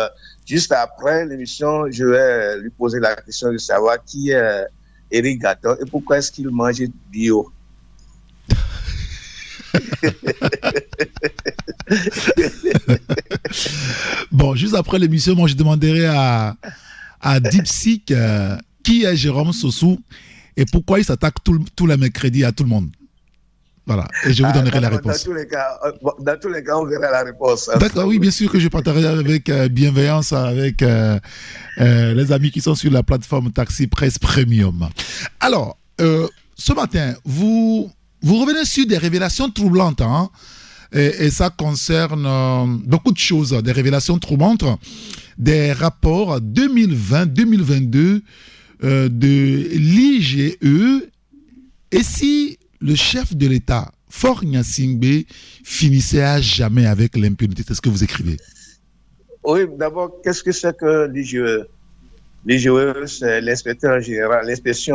juste après l'émission, je vais lui poser la question de savoir qui est Éric Gatton et pourquoi est-ce qu'il mange bio. Bon, juste après l'émission, moi je demanderai à Dipsic qui est Jérôme Sossou et pourquoi il s'attaque tous les mercredis à tout le monde. Voilà, et je vous donnerai la réponse. Dans tous les cas, on verra la réponse. D'accord, oui, bien sûr que je partagerai avec bienveillance avec les amis qui sont sur la plateforme Taxi Presse Premium. Alors, ce matin, vous revenez sur des révélations troublantes, hein, et ça concerne beaucoup de choses, des révélations troublantes, des rapports 2020-2022 de l'IGE. Et si le chef de l'État, Faure Gnassingbé, finissait à jamais avec l'impunité, c'est ce que vous écrivez. Oui, d'abord, qu'est-ce que c'est que l'IGE? L'IGE, c'est l'inspection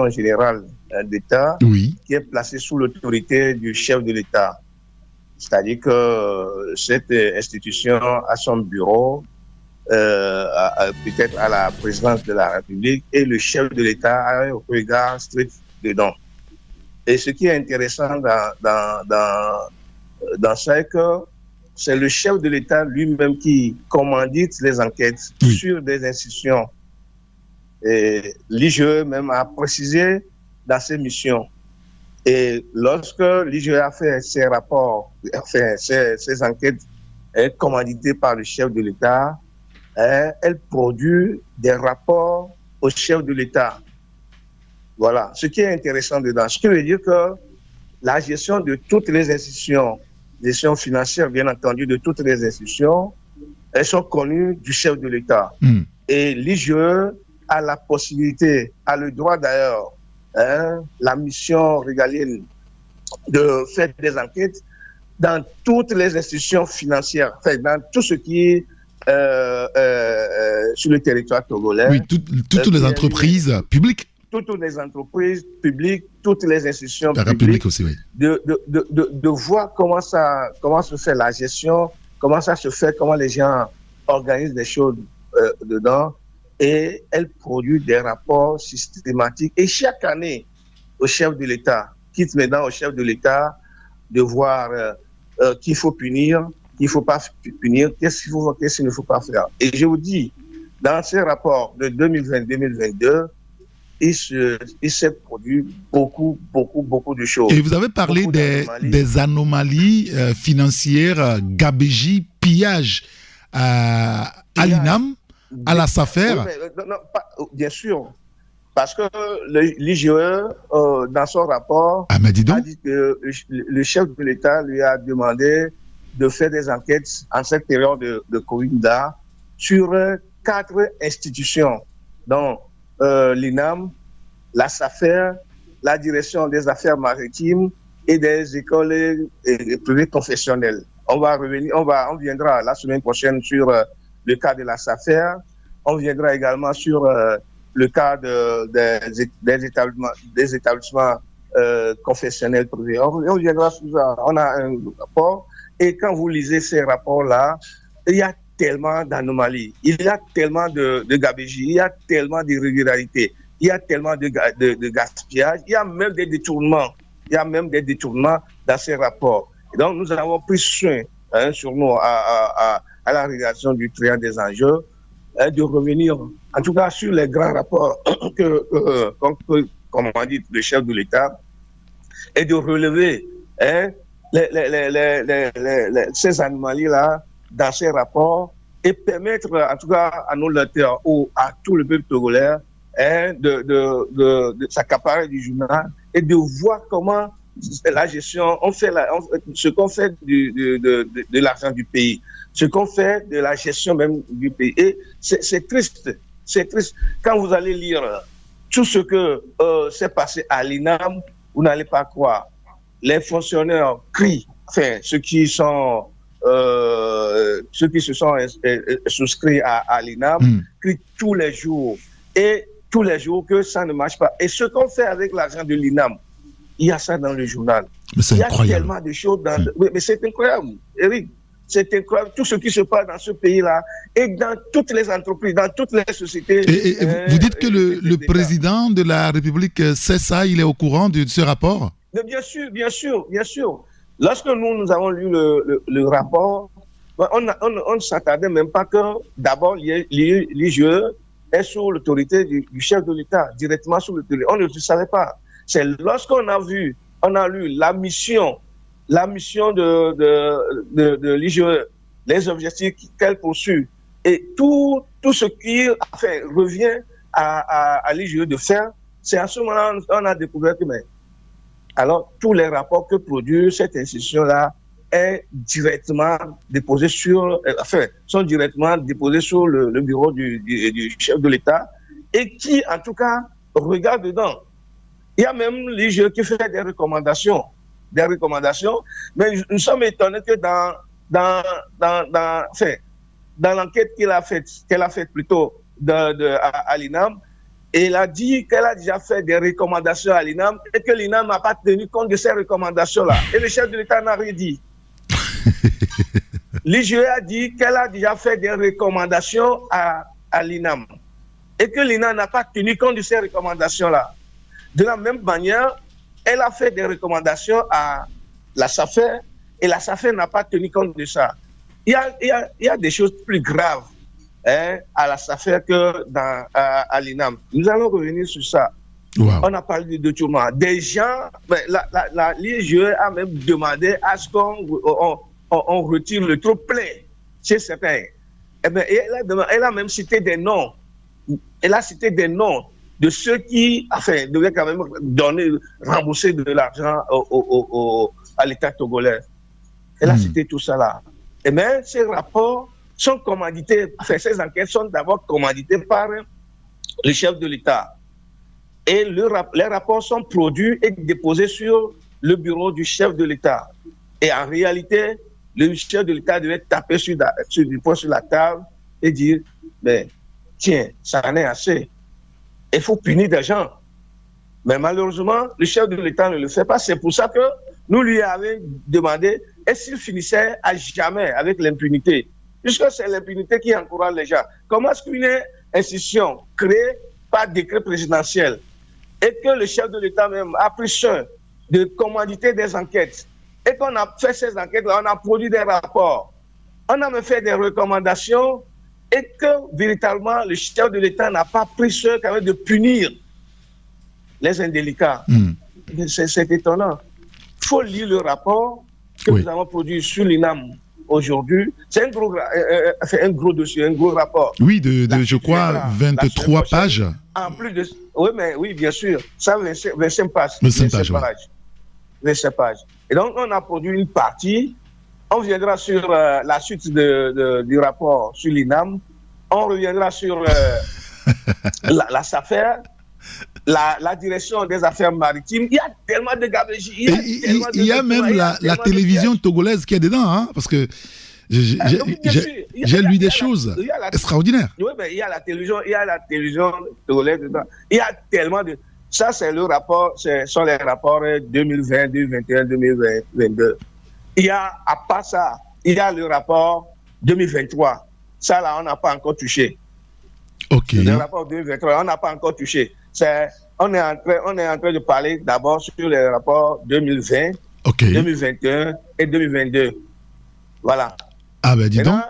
générale d'État, oui, qui est placée sous l'autorité du chef de l'État. C'est-à-dire que cette institution a son bureau, peut-être à la présidence de la République, et le chef de l'État a un regard strict dedans. Et ce qui est intéressant dans ça, c'est que c'est le chef de l'État lui-même qui commandite les enquêtes sur des institutions. Et l'IGE même a précisé dans ses missions. Et lorsque l'IGE a fait ses rapports, ses enquêtes commanditées par le chef de l'État, elle produit des rapports au chef de l'État. Voilà, ce qui est intéressant dedans. Ce qui veut dire que la gestion de toutes les institutions, gestion financière bien entendu de toutes les institutions, elles sont connues du chef de l'État. Et l'IGE a la possibilité, a le droit d'ailleurs, la mission régalienne de faire des enquêtes dans toutes les institutions financières, enfin, dans tout ce qui est sur le territoire togolais. Oui, toutes les entreprises publiques. Toutes les entreprises publiques, toutes les institutions publiques aussi, oui. De voir comment se fait la gestion, comment ça se fait, comment les gens organisent des choses dedans. Et elle produit des rapports systématiques. Et chaque année, au chef de l'État, quitte maintenant au chef de l'État de voir qu'il faut punir, qu'il ne faut pas punir, qu'est-ce qu'il ne faut pas faire. Et je vous dis, dans ces rapports de 2020-2022, il s'est produit beaucoup de choses. Et vous avez parlé des anomalies financières, gabegie, pillage à l'INAM, à la SAFER. Oui, bien sûr. Parce que l'IGE, dans son rapport, a dit que le chef de l'État lui a demandé de faire des enquêtes en cette période de Covid-là sur 4 institutions, dont l'INAM, la SAFER, la direction des affaires maritimes et des écoles privées confessionnelles. On viendra la semaine prochaine sur le cas de la SAFER. On viendra également sur le cas des établissements confessionnels privés. On viendra sur ça. On a un rapport. Et quand vous lisez ces rapports-là, il y a tellement d'anomalies, il y a tellement de gabegie, il y a tellement d'irrégularités, il y a tellement de gaspillage, il y a même des détournements. Il y a même des détournements dans ces rapports. Et donc, nous avons pris soin sur nous à la régulation du triangle des enjeux, de revenir, en tout cas, sur les grands rapports comme on dit, le chef de l'État, et de relever ces anomalies-là dans ces rapports et permettre, en tout cas, à nos lecteurs ou à tout le peuple togolais de s'accaparer du journal et de voir comment la gestion, ce qu'on fait de l'argent du pays, ce qu'on fait de la gestion même du pays. Et c'est triste, Quand vous allez lire tout ce que s'est passé à l'INAM, vous n'allez pas croire. Les fonctionnaires crient, enfin, ceux qui se sont souscrits à l'INAM, crient tous les jours. Et tous les jours que ça ne marche pas. Et ce qu'on fait avec l'argent de l'INAM, il y a ça dans le journal. Mais c'est incroyable. Il y a tellement de choses dans... Mais c'est incroyable, Eric. C'est incroyable tout ce qui se passe dans ce pays-là et dans toutes les entreprises, dans toutes les sociétés. Et vous dites que le président de la République sait ça, il est au courant de ce rapport? Mais bien sûr. Lorsque nous avons lu le rapport, on ne s'attendait même pas que d'abord l'IGE est sous l'autorité du chef de l'État, directement sous l'autorité. On ne le savait pas. C'est lorsqu'on a lu la mission de l'IGE, les objectifs qu'elle poursuit, et tout ce qui revient à l'IGE de faire, c'est à ce moment-là qu'on a découvert que alors tous les rapports que produit cette institution-là sont directement déposés sur le bureau du chef de l'État et qui, en tout cas, regarde dedans. Il y a même l'IGE qui fait des recommandations, mais nous sommes étonnés que dans l'enquête qu'elle a faite plutôt à l'INAM, elle a dit qu'elle a déjà fait des recommandations à l'INAM et que l'INAM n'a pas tenu compte de ces recommandations-là. Et le chef de l'État n'a rien dit. L'IGE a dit qu'elle a déjà fait des recommandations à l'INAM et que l'INAM n'a pas tenu compte de ces recommandations-là. De la même manière, elle a fait des recommandations à la SAFER et la SAFER n'a pas tenu compte de ça. Il y a des choses plus graves à la SAFER que à l'INAM. Nous allons revenir sur ça. Wow. On a parlé de détournement. Des gens, l'IGE a même demandé à ce qu'on retire le trop plein chez certains. Elle a même cité des noms. Elle a cité des noms de ceux qui devaient quand même rembourser de l'argent à l'État togolais. Elle a cité tout ça là. Et bien, ces rapports sont commandités, ces enquêtes sont d'abord commanditées par le chef de l'État. Et les rapports sont produits et déposés sur le bureau du chef de l'État. Et en réalité, le chef de l'État devait taper sur la table et dire, tiens, ça en est assez. Il faut punir des gens. Mais malheureusement, le chef de l'État ne le fait pas. C'est pour ça que nous lui avons demandé est-ce qu'il finissait à jamais avec l'impunité, puisque c'est l'impunité qui encourage les gens. Comment est-ce qu'une institution créée par décret présidentiel et que le chef de l'État même a pris soin de commanditer des enquêtes et qu'on a fait ces enquêtes-là, on a produit des rapports, on a même fait des recommandations et que véritablement le chef de l'État n'a pas pris soin quand même de punir les indélicats. C'est étonnant. Il faut lire le rapport que nous avons produit sur l'INAM aujourd'hui. C'est un gros dossier, un gros rapport. Oui, je crois, 23 pages. En plus de... Oui, bien sûr. Ça, 25 pages. 25 pages. Et donc, on a produit une partie. On viendra sur la suite du rapport sur l'INAM. On reviendra sur la SAFER. La direction des affaires maritimes, il y a tellement de gabegies. Il y a même la télévision togolaise qui est dedans, hein, parce que j'ai lu des choses extraordinaires. Oui, mais il y a la télévision togolaise dedans. Il y a tellement de... Ça, c'est le rapport, ce sont les rapports 2020, 2021, 2022. Il y a, à part ça, il y a le rapport 2023. Ça, là, on n'a pas encore touché. OK. Le rapport 2023, on n'a pas encore touché. On est en train de parler d'abord sur les rapports 2020, 2021 et 2022. Voilà. Ah ben dis donc.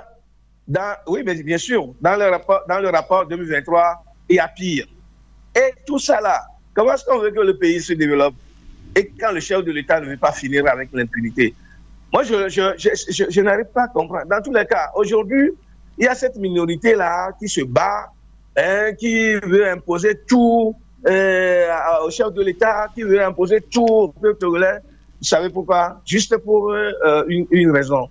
Oui, mais bien sûr, dans le rapport 2023, il y a pire. Et tout ça là, comment est-ce qu'on veut que le pays se développe et quand le chef de l'État ne veut pas finir avec l'impunité? Moi, je n'arrive pas à comprendre. Dans tous les cas, aujourd'hui, il y a cette minorité-là qui se bat, qui veut imposer tout au chef de l'État, qui veut imposer tout au peuple togolais. Vous savez pourquoi? Juste pour une raison.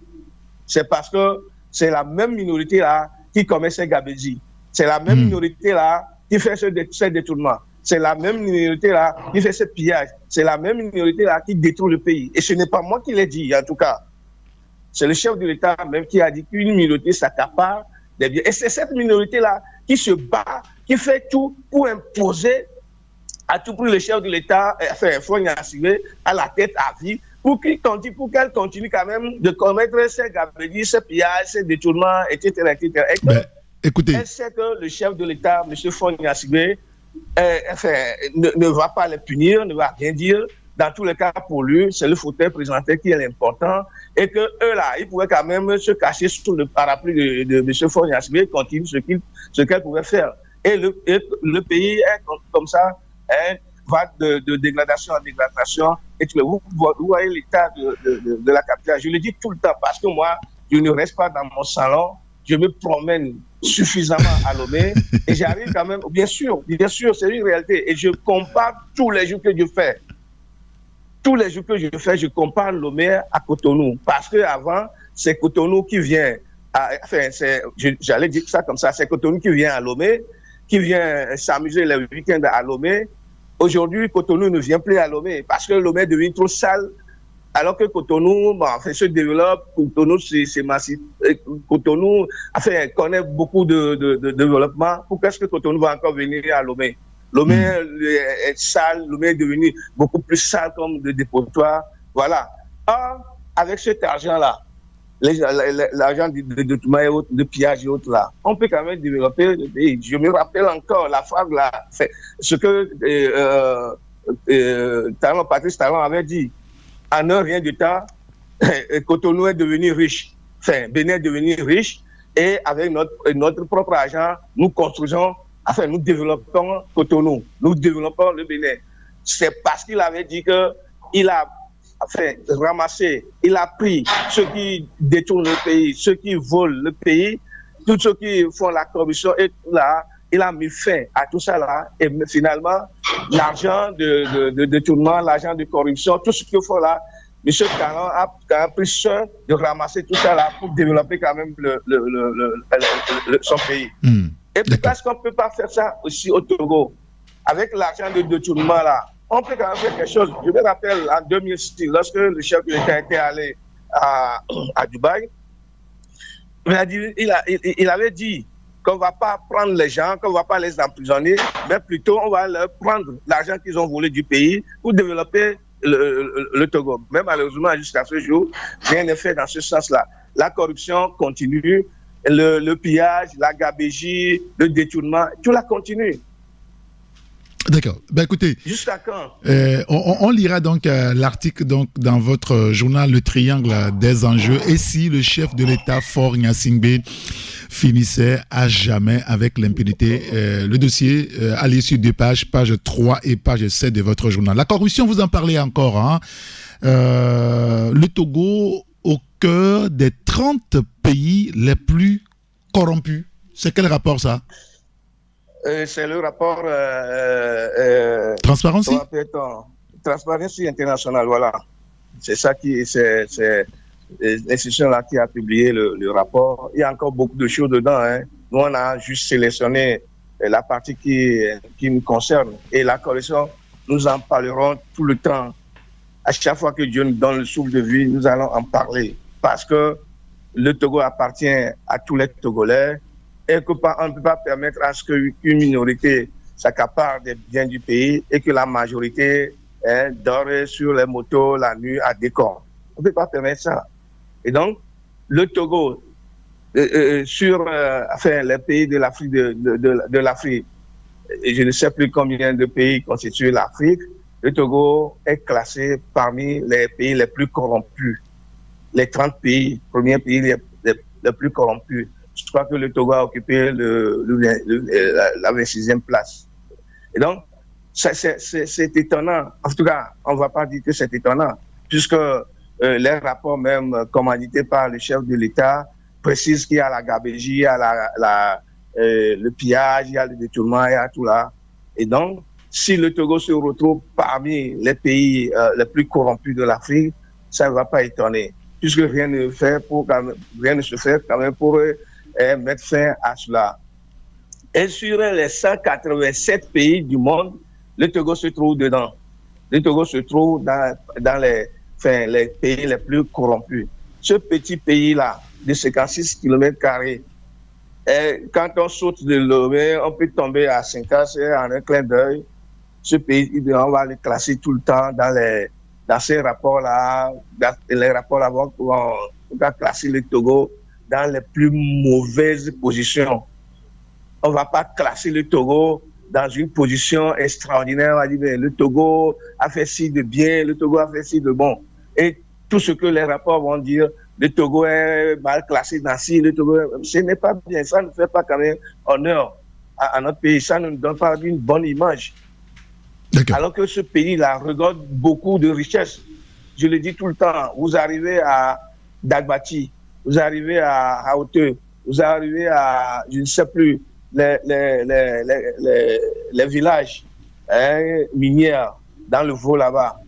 C'est parce que c'est la même minorité-là qui commet ces gabegies. C'est la même minorité-là qui fait ces détournements. C'est la même minorité-là qui fait ce pillage. C'est la même minorité-là qui détruit le pays. Et ce n'est pas moi qui l'ai dit, en tout cas. C'est le chef de l'État même qui a dit qu'une minorité s'accapare des biens. Et c'est cette minorité-là qui se bat, qui fait tout pour imposer à tout prix le chef de l'État, enfin, Faure Gnassingbé, à la tête à vie, pour qu'elle continue quand même de commettre ces gabegies, ces pillages, ces détournements, etc. Et écoutez, elle sait que le chef de l'État, M. Faure Gnassingbé, ne va pas les punir, ne va rien dire. Dans tous les cas, pour lui, c'est le fauteuil présenté qui est l'important. Et que eux là, ils pouvaient quand même se cacher sous le parapluie de M. Faure Gnassingbé et continuer ce qu'elle pouvait faire. Et le pays est comme ça, va de dégradation en dégradation. Et vous voyez l'état de la capitale. Je le dis tout le temps parce que moi, je ne reste pas dans mon salon. Je me promène suffisamment à Lomé et j'arrive quand même, bien sûr, c'est une réalité. Et je compare tous les jours que je fais. Tous les jours que je fais, je compare Lomé à Cotonou. Parce qu'avant, c'est Cotonou qui vient, j'allais dire ça comme ça, c'est Cotonou qui vient à Lomé, qui vient s'amuser les week-ends à Lomé. Aujourd'hui, Cotonou ne vient plus à Lomé parce que Lomé devient trop sale. Alors que Cotonou se développe, Cotonou s'émancipe, Cotonou connaît beaucoup de développement. Pourquoi est-ce que Cotonou va encore venir à Lomé? Lomé est sale, Lomé est devenu beaucoup plus sale comme de dépotoir. Voilà. Or, avec cet argent-là, l'argent de Touma et autres, de pillage et autres là, on peut quand même développer le pays. Je me rappelle encore la phrase là, ce que Patrice Talon avait dit. En un rien de temps, Cotonou est devenu riche. Bénin est devenu riche et avec notre propre argent, nous construisons, nous développons Cotonou, nous développons le Bénin. C'est parce qu'il avait dit qu'il a ramassé, il a pris ceux qui détournent le pays, ceux qui volent le pays, tous ceux qui font la corruption et tout là. Il a mis fin à tout ça là et finalement l'argent de détournement, l'argent de corruption, tout ce qu'il faut là, M. Talon a pris soin de ramasser tout ça là pour développer quand même son pays. Et pourquoi est-ce qu'on ne peut pas faire ça aussi au Togo? Avec l'argent de détournement là, on peut quand même faire quelque chose. Je me rappelle en 2006, lorsque le chef de l'État était allé à Dubaï, il avait dit qu'on ne va pas prendre les gens, qu'on ne va pas les emprisonner, mais plutôt on va leur prendre l'argent qu'ils ont volé du pays pour développer le Togo. Mais malheureusement, jusqu'à ce jour, rien n'est fait dans ce sens-là. La corruption continue, le pillage, la gabégie, le détournement, tout la continue. D'accord. Ben écoutez, jusqu'à quand on lira donc l'article donc dans votre journal Le Triangle des enjeux. Et si le chef de l'État Faure Gnassingbé finissait à jamais avec l'impunité, le dossier allez sur deux pages, page 3 et page 7 de votre journal. La corruption, vous en parlez encore. Hein? Le Togo au cœur des 30 pays les plus corrompus. C'est quel rapport ça? C'est le rapport Transparency International, voilà. C'est ça c'est l'institution là qui a publié le rapport. Il y a encore beaucoup de choses dedans. Hein. Nous, on a juste sélectionné la partie qui nous concerne. Et la corruption, nous en parlerons tout le temps. À chaque fois que Dieu nous donne le souffle de vie, nous allons en parler. Parce que le Togo appartient à tous les Togolais. Et qu'on ne peut pas permettre à ce qu'une minorité s'accapare des biens du pays et que la majorité dort sur les motos la nuit à décor. On ne peut pas permettre ça. Et donc, le Togo, sur les pays de l'Afrique, de l'Afrique, et je ne sais plus combien de pays constituent l'Afrique, le Togo est classé parmi les pays les plus corrompus. Les 30 pays, premiers pays les plus corrompus. Je crois que le Togo a occupé la 26e place. Et donc, c'est étonnant. En tout cas, on ne va pas dire que c'est étonnant, puisque les rapports même commandités par le chef de l'État précisent qu'il y a la gabégie, il y a le pillage, il y a le détournement, il y a tout là. Et donc, si le Togo se retrouve parmi les pays les plus corrompus de l'Afrique, ça ne va pas étonner, puisque rien ne se fait quand même pour mettre fin à cela. Et sur les 187 pays du monde, le Togo se trouve dedans. Le Togo se trouve dans les pays les plus corrompus. Ce petit pays-là, de 56 km², quand on saute de Lomé, on peut tomber à 5 ans en un clin d'œil. Ce pays, on va le classer tout le temps dans dans ces rapports-là, les rapports-là vont classer le Togo dans les plus mauvaises positions. On ne va pas classer le Togo dans une position extraordinaire. On va dire, le Togo a fait ci de bien, le Togo a fait ci de bon. Et tout ce que les rapports vont dire, le Togo est mal classé dans ci, le Togo, ce n'est pas bien. Ça ne fait pas quand même honneur à notre pays. Ça ne nous donne pas une bonne image. D'accord. Alors que ce pays-là regorge beaucoup de richesses. Je le dis tout le temps. Vous arrivez à Dagbati, vous arrivez à Hauteux, vous arrivez à, je ne sais plus, les villages miniers dans le Vaud là-bas.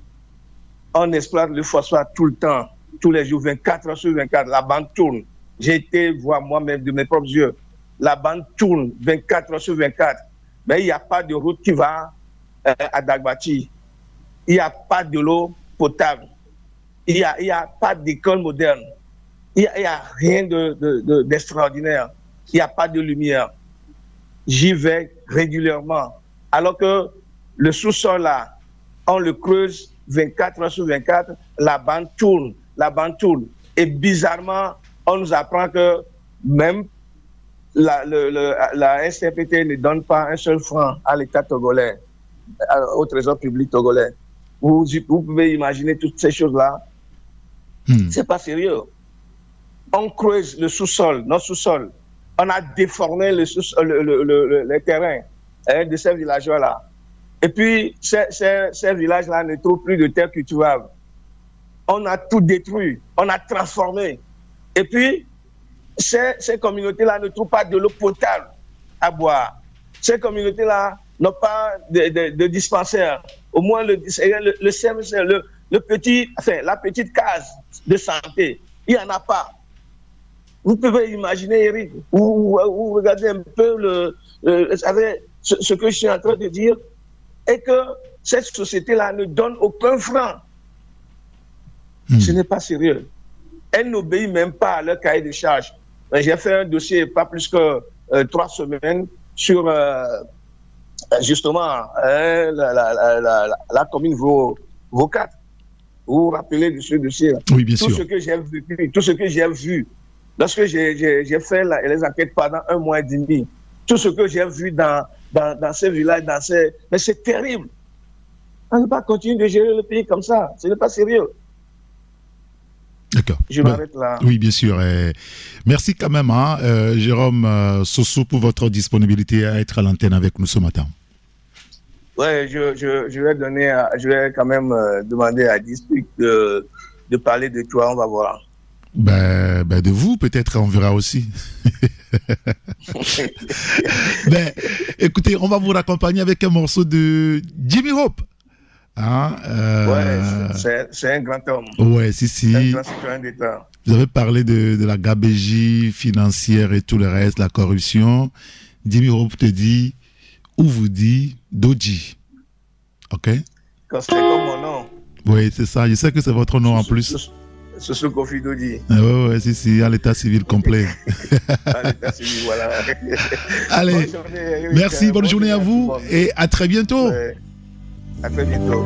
On exploite le phosphate tout le temps, tous les jours, 24 heures sur 24. La bande tourne. J'ai été voir moi-même de mes propres yeux. La bande tourne 24 heures sur 24. Mais il n'y a pas de route qui va à Dagbati. Il n'y a pas de l'eau potable. Il n'y a pas d'école moderne. Il n'y a rien d'extraordinaire. Il n'y a pas de lumière. J'y vais régulièrement. Alors que le sous-sol là, on le creuse 24 heures sur 24, la bande tourne. Et bizarrement, on nous apprend que même la SNPT ne donne pas un seul franc à l'État togolais, au trésor public togolais. Vous pouvez imaginer toutes ces choses-là. C'est pas sérieux. On creuse le sous-sol, notre sous-sol. On a déformé les terrains de ces villageois-là. Et puis, ces villages-là ne trouvent plus de terre cultivable. On a tout détruit, on a transformé. Et puis, ces communautés-là ne trouvent pas de l'eau potable à boire. Ces communautés-là n'ont pas de dispensaire. Au moins, la petite case de santé, il n'y en a pas. Vous pouvez imaginer, Eric, vous regardez un peu ce que je suis en train de dire, et que cette société-là ne donne aucun franc. Ce n'est pas sérieux. Elle n'obéit même pas à leur cahier de charges. J'ai fait un dossier, pas plus que 3 semaines, sur justement la commune Vaud 4. Vous vous rappelez de ce dossier-là? Oui, bien sûr. Tout ce que j'ai vu, lorsque j'ai fait les enquêtes pendant 1 mois et demi, tout ce que j'ai vu dans ces villages, mais c'est terrible. On ne peut pas continuer de gérer le pays comme ça. Ce n'est pas sérieux. D'accord. Je m'arrête là. Oui, bien sûr. Merci quand même, Jérôme Soso, pour votre disponibilité à être à l'antenne avec nous ce matin. Ouais, je vais quand même demander à District de parler de toi, on va voir. De vous, peut-être, on verra aussi. Écoutez, on va vous raccompagner avec un morceau de Jimmy Hope. C'est un grand homme. Ouais, si. Un grand citoyen d'État. Vous avez parlé de la gabegie financière et tout le reste, la corruption. Jimmy Hope te dit, ou vous dit, Doji. Ok? C'est comme mon nom. Oui, c'est ça. Je sais que c'est votre nom en plus. C'est ce Kofi Doji. Ouais, si, à l'état civil complet. À l'état civil, voilà. Allez, bonne journée, merci, bonne journée à vous et à très bientôt. Ouais. À très bientôt.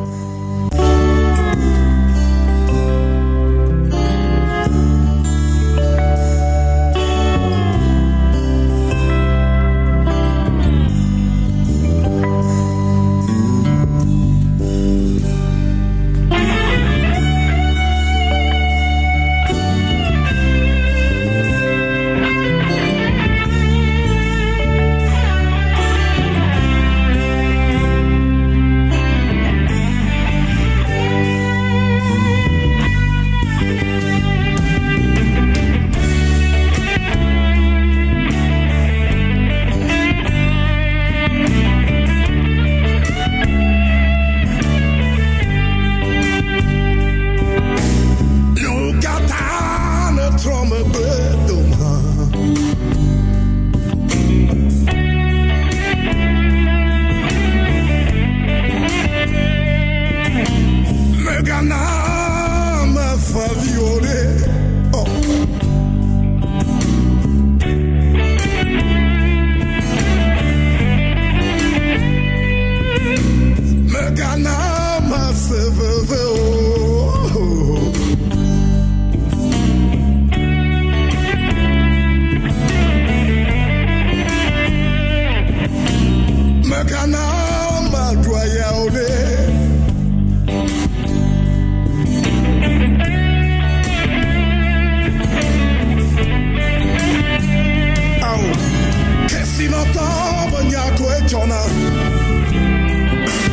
chona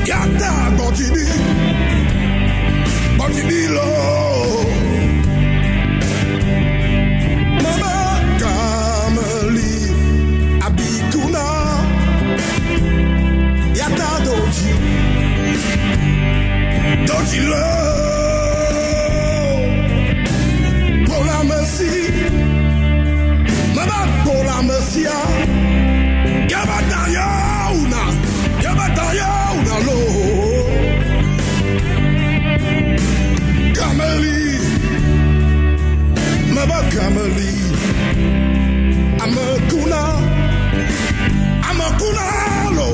Yata Bantini lo Mama Kameli Abikuna Yata Doji lo Pour la merci Mama pour la merci Yabataya una lo Kameli Mama Kameli Amakuna lo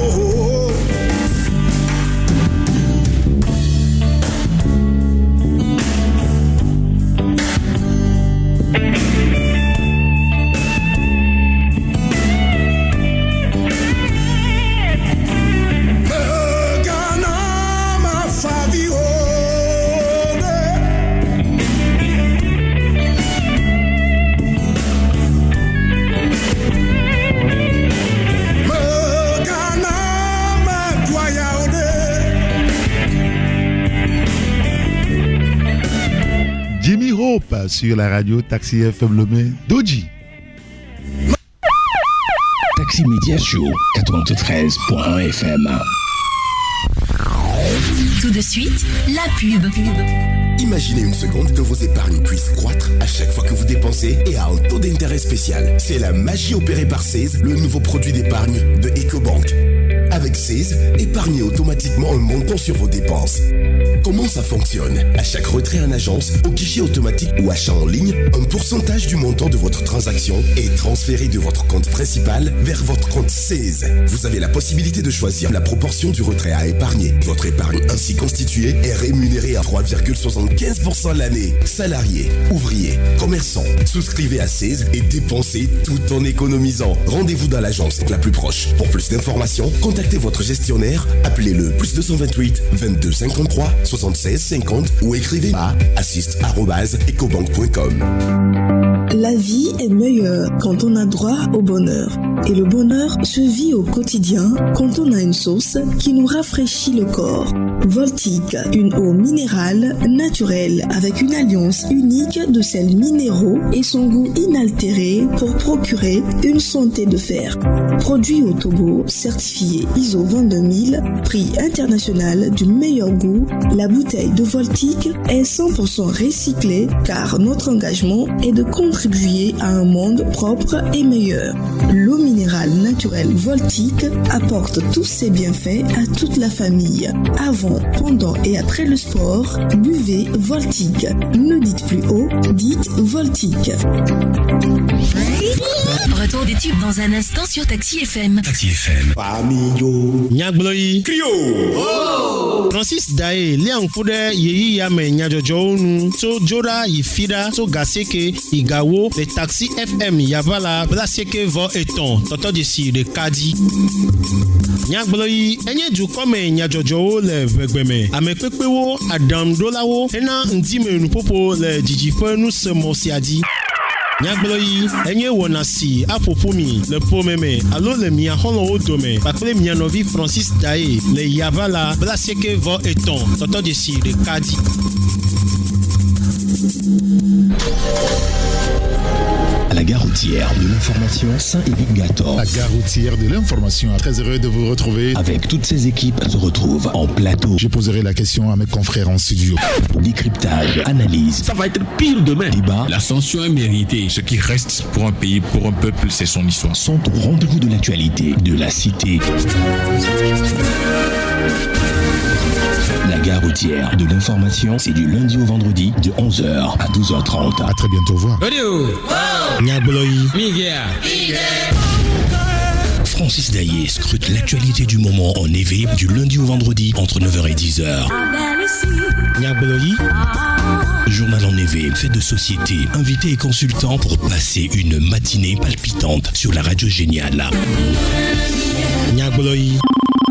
Jimmy Hope sur la radio Taxi FM Lomé. Doji. Taxi Media Show 93.1 FM. Tout de suite, la pub. Imaginez une seconde que vos épargnes puissent croître à chaque fois que vous dépensez et à un taux d'intérêt spécial. C'est la magie opérée par Seize, le nouveau produit d'épargne de EcoBank. Avec Seize, épargnez automatiquement un montant sur vos dépenses. Comment ça fonctionne? À chaque retrait en agence, au guichet automatique ou achat en ligne, un pourcentage du montant de votre transaction est transféré de votre compte principal vers votre compte Seize. Vous avez la possibilité de choisir la proportion du retrait à épargner. Votre épargne ainsi constituée est rémunérée à 3,75% l'année. Salariés, ouvriers, commerçants, souscrivez à Seize et dépensez tout en économisant. Rendez-vous dans l'agence la plus proche. Pour plus d'informations, contactez votre gestionnaire, appelez le +228 22 53 76 50 ou écrivez à assist@ecobank.com. La vie est meilleure quand on a droit au bonheur. Et le bonheur se vit au quotidien quand on a une sauce qui nous rafraîchit le corps. Voltique, une eau minérale naturelle avec une alliance unique de sels minéraux et son goût inaltéré pour procurer une santé de fer. Produit au Togo, certifié ISO 22000, prix international du meilleur goût, la bouteille de Voltique est 100% recyclée car notre engagement est de contribuer à un monde propre et meilleur. L'eau minérale naturelle Voltique apporte tous ses bienfaits à toute la famille. Avant, pendant et après le sport, buvez Voltique. Ne dites plus haut, dites Voltique. Retour des tubes dans un instant sur Taxi FM. Taxi FM. Pamiyo. Nyagbloyi. Crio. Oh. Francis Daye, Léon Foude, Yeyi Yame Nyajojonu, So Jora Yifida, So Gaseke, Igawo, les Taxi FM, Yavala, Blaseke Vo Eton, Toto Desi, de Kadi. Nyagbloyi, Enye Djukome Nyajojo le Vegbeme, Amekwepewo, Adam Dolawo, Ena Ndime Nupopo, le Djijifo Nous Mosiadi. Nyagbloyi, enye wonasi, apopumi, le pomeme, alo le mia holo odome, bakle mia novi Francis Daye, le Yavala, Blaseke Vo Eton, Toto Desi, de Kadi. À la gare routière de l'information Saint-Éric-Gator. La gare routière de l'information. Très heureux de vous retrouver. Avec toutes ces équipes se retrouvent en plateau. Je poserai la question à mes confrères en studio. Décryptage, analyse. Ça va être pire demain. Débat. L'ascension est méritée. Ce qui reste pour un pays, pour un peuple, c'est son histoire. Sont au rendez-vous de l'actualité de la cité. La gare routière de l'information, c'est du lundi au vendredi de 11h à 12h30. À très bientôt, au revoir. Francis Daye scrute l'actualité du moment en éveil du lundi au vendredi entre 9h et 10h. Journal en éveil, fait de société, invités et consultants pour passer une matinée palpitante sur la radio géniale.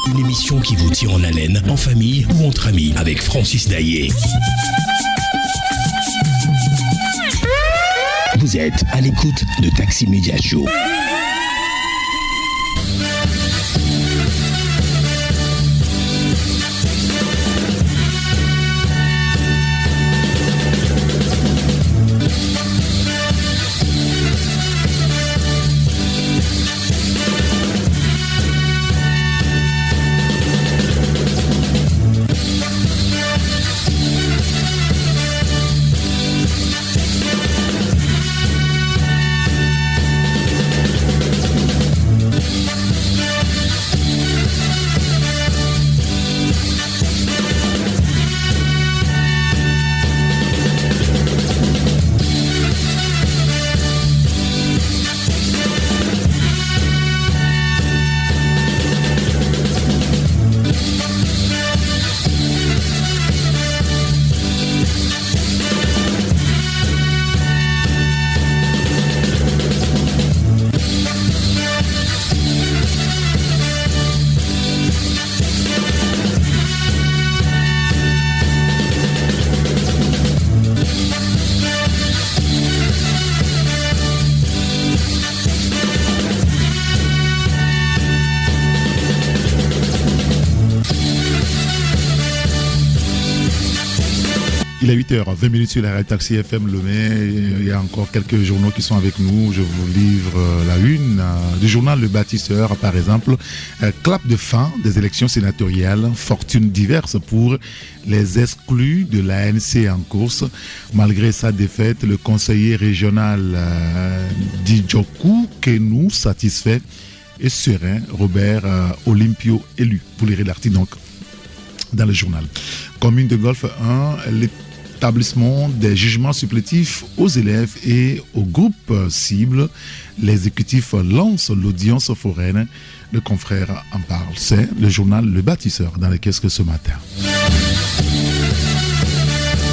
Une émission qui vous tient en haleine, en famille ou entre amis, avec Francis Daye. Vous êtes à l'écoute de Taxi Media Show. Il est 8h20 sur la radio Taxi FM Lomé. Il y a encore quelques journaux qui sont avec nous. Je vous livre la une du journal Le Bâtisseur, par exemple. Clap de fin des élections sénatoriales. Fortune diverse pour les exclus de l'ANC en course. Malgré sa défaite, le conseiller régional d'Idjokou Kenou satisfait et serein. Robert Olympio élu. Vous lirez l'article donc dans le journal. Commune de Golfe 1, l'établissement des jugements supplétifs aux élèves et aux groupes cibles. L'exécutif lance l'audience foraine. Le confrère en parle. C'est le journal Le Bâtisseur dans le kiosque ce matin.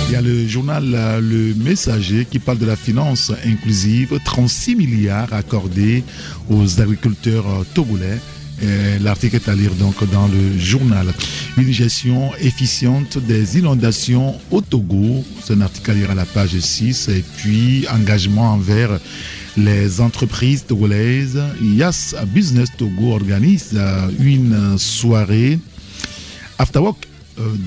Il y a le journal Le Messager qui parle de la finance inclusive. 36 milliards accordés aux agriculteurs togolais. L'article est à lire donc dans le journal. Une gestion efficiente des inondations au Togo. C'est un article à lire à la page 6. Et puis, engagement envers les entreprises togolaises. Yas Business Togo organise une soirée afterwork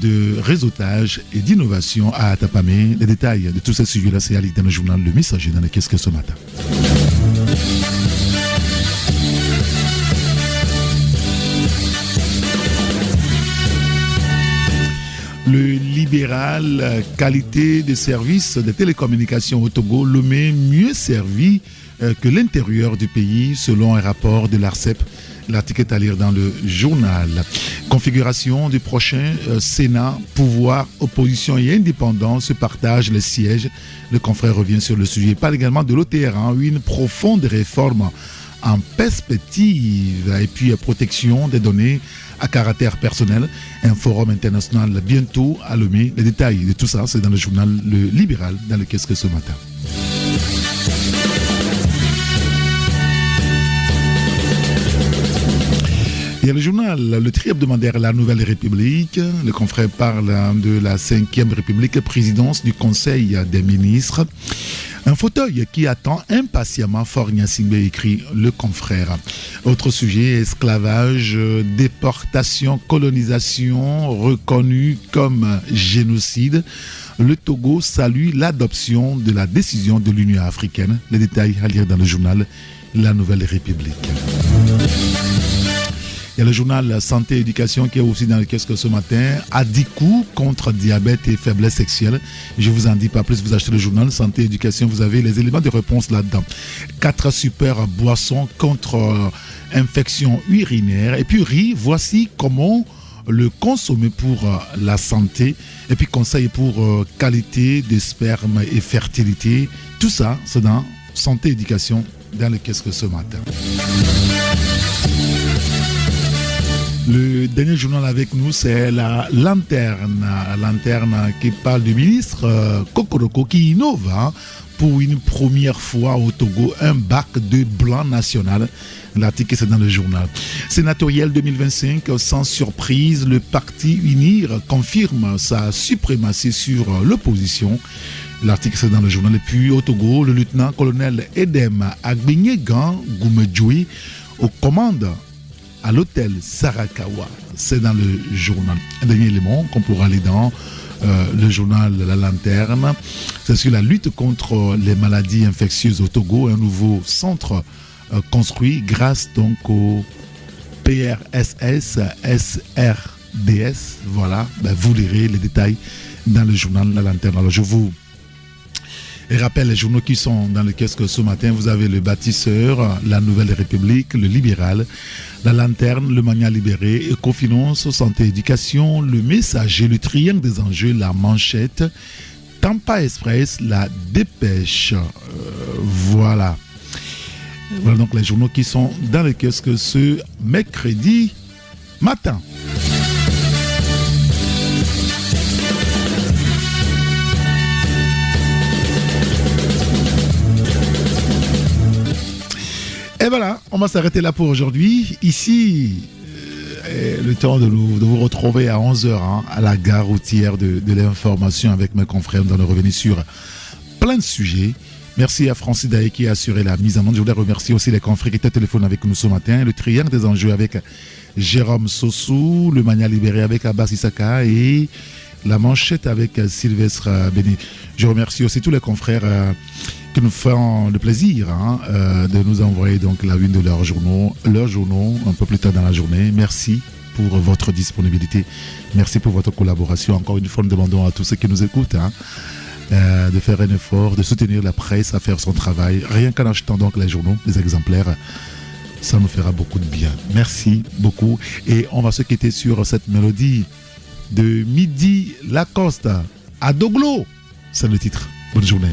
de réseautage et d'innovation à Atapamé. Les détails de tous ces sujets-là, c'est à lire dans le journal Le Messager dans le kiosque ce matin. Le libéral, qualité des services de télécommunications au Togo, Lomé mieux servi que l'intérieur du pays, selon un rapport de l'ARCEP. L'article est à lire dans le journal. Configuration du prochain Sénat, pouvoir, opposition et indépendance se partagent les sièges. Le confrère revient sur le sujet. Il parle également de l'OTR, une profonde réforme en perspective et puis protection des données à caractère personnel. Un forum international bientôt à Lomé. Les détails de tout ça, c'est dans le journal Le Libéral, dans le kiosque ce matin. Il y a le journal Le Tri hebdomadaire La Nouvelle République. Le confrère parle de la 5e République, présidence du Conseil des ministres. Un fauteuil qui attend impatiemment Faure Gnassingbé, écrit le confrère. Autre sujet, esclavage, déportation, colonisation reconnue comme génocide. Le Togo salue l'adoption de la décision de l'Union africaine. Les détails à lire dans le journal La Nouvelle République. Il y a le journal Santé et Éducation qui est aussi dans le kiosque ce matin. À 10 coups contre diabète et faiblesse sexuelle. Je vous en dis pas plus, vous achetez le journal Santé et Éducation, vous avez les éléments de réponse là-dedans. 4 super boissons contre infection urinaire. Et puis riz, voici comment le consommer pour la santé. Et puis conseil pour qualité de sperme et fertilité. Tout ça, c'est dans Santé et Éducation dans le kiosque ce matin. Le dernier journal avec nous, c'est la Lanterne. La Lanterne qui parle du ministre Kokoroko qui innove pour une première fois au Togo un bac de blanc national. L'article, c'est dans le journal. Sénatorial 2025, sans surprise, le parti UNIR confirme sa suprématie sur l'opposition. L'article, c'est dans le journal. Et puis au Togo, le lieutenant-colonel Edem Agbenyegan Goumedjoui aux commandes à l'hôtel Sarakawa. C'est dans le journal. Un dernier élément qu'on pourra aller dans le journal La Lanterne, c'est sur la lutte contre les maladies infectieuses au Togo. Un nouveau centre construit grâce donc au PRSS SRDS. Voilà, vous lirez les détails dans le journal La Lanterne. Alors je vous rappelle les journaux qui sont dans le kiosque ce matin. Vous avez Le Bâtisseur, La Nouvelle République, Le Libéral, La Lanterne, Le Mania Libéré, Ecofinance, Santé Éducation, Le Messager, Le Triangle des Enjeux, La Manchette, Tampa Express, La Dépêche. Voilà. Voilà donc les journaux qui sont dans le kiosque ce mercredi matin. Et voilà, on va s'arrêter là pour aujourd'hui. Ici, le temps de vous retrouver à 11h à la gare routière de l'information avec mes confrères dans le revenu sur plein de sujets. Merci à Francis Daé qui a assuré la mise en onde. Je voudrais remercier aussi les confrères qui étaient téléphone avec nous ce matin. Le Triangle des Enjeux avec Jérôme Sossou, le Mania Libéré avec Abbas Issaka et la manchette avec Sylvestre Béni. Je remercie aussi tous les confrères qui nous font le plaisir de nous envoyer donc la une de leurs journaux un peu plus tard dans la journée. Merci pour votre disponibilité. Merci pour votre collaboration. Encore une fois, nous demandons à tous ceux qui nous écoutent de faire un effort, de soutenir la presse à faire son travail. Rien qu'en achetant donc les journaux, les exemplaires, ça nous fera beaucoup de bien. Merci beaucoup. Et on va se quitter sur cette mélodie de Midi Lacoste à Doglo. C'est le titre. Bonne journée.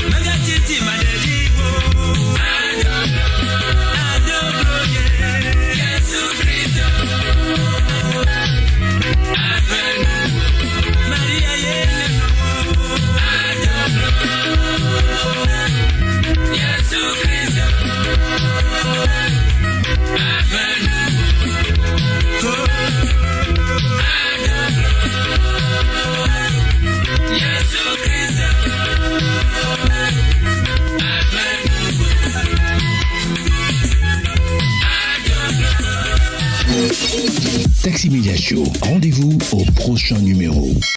Magati, Madeligo. Taxi Media Show, rendez-vous au prochain numéro.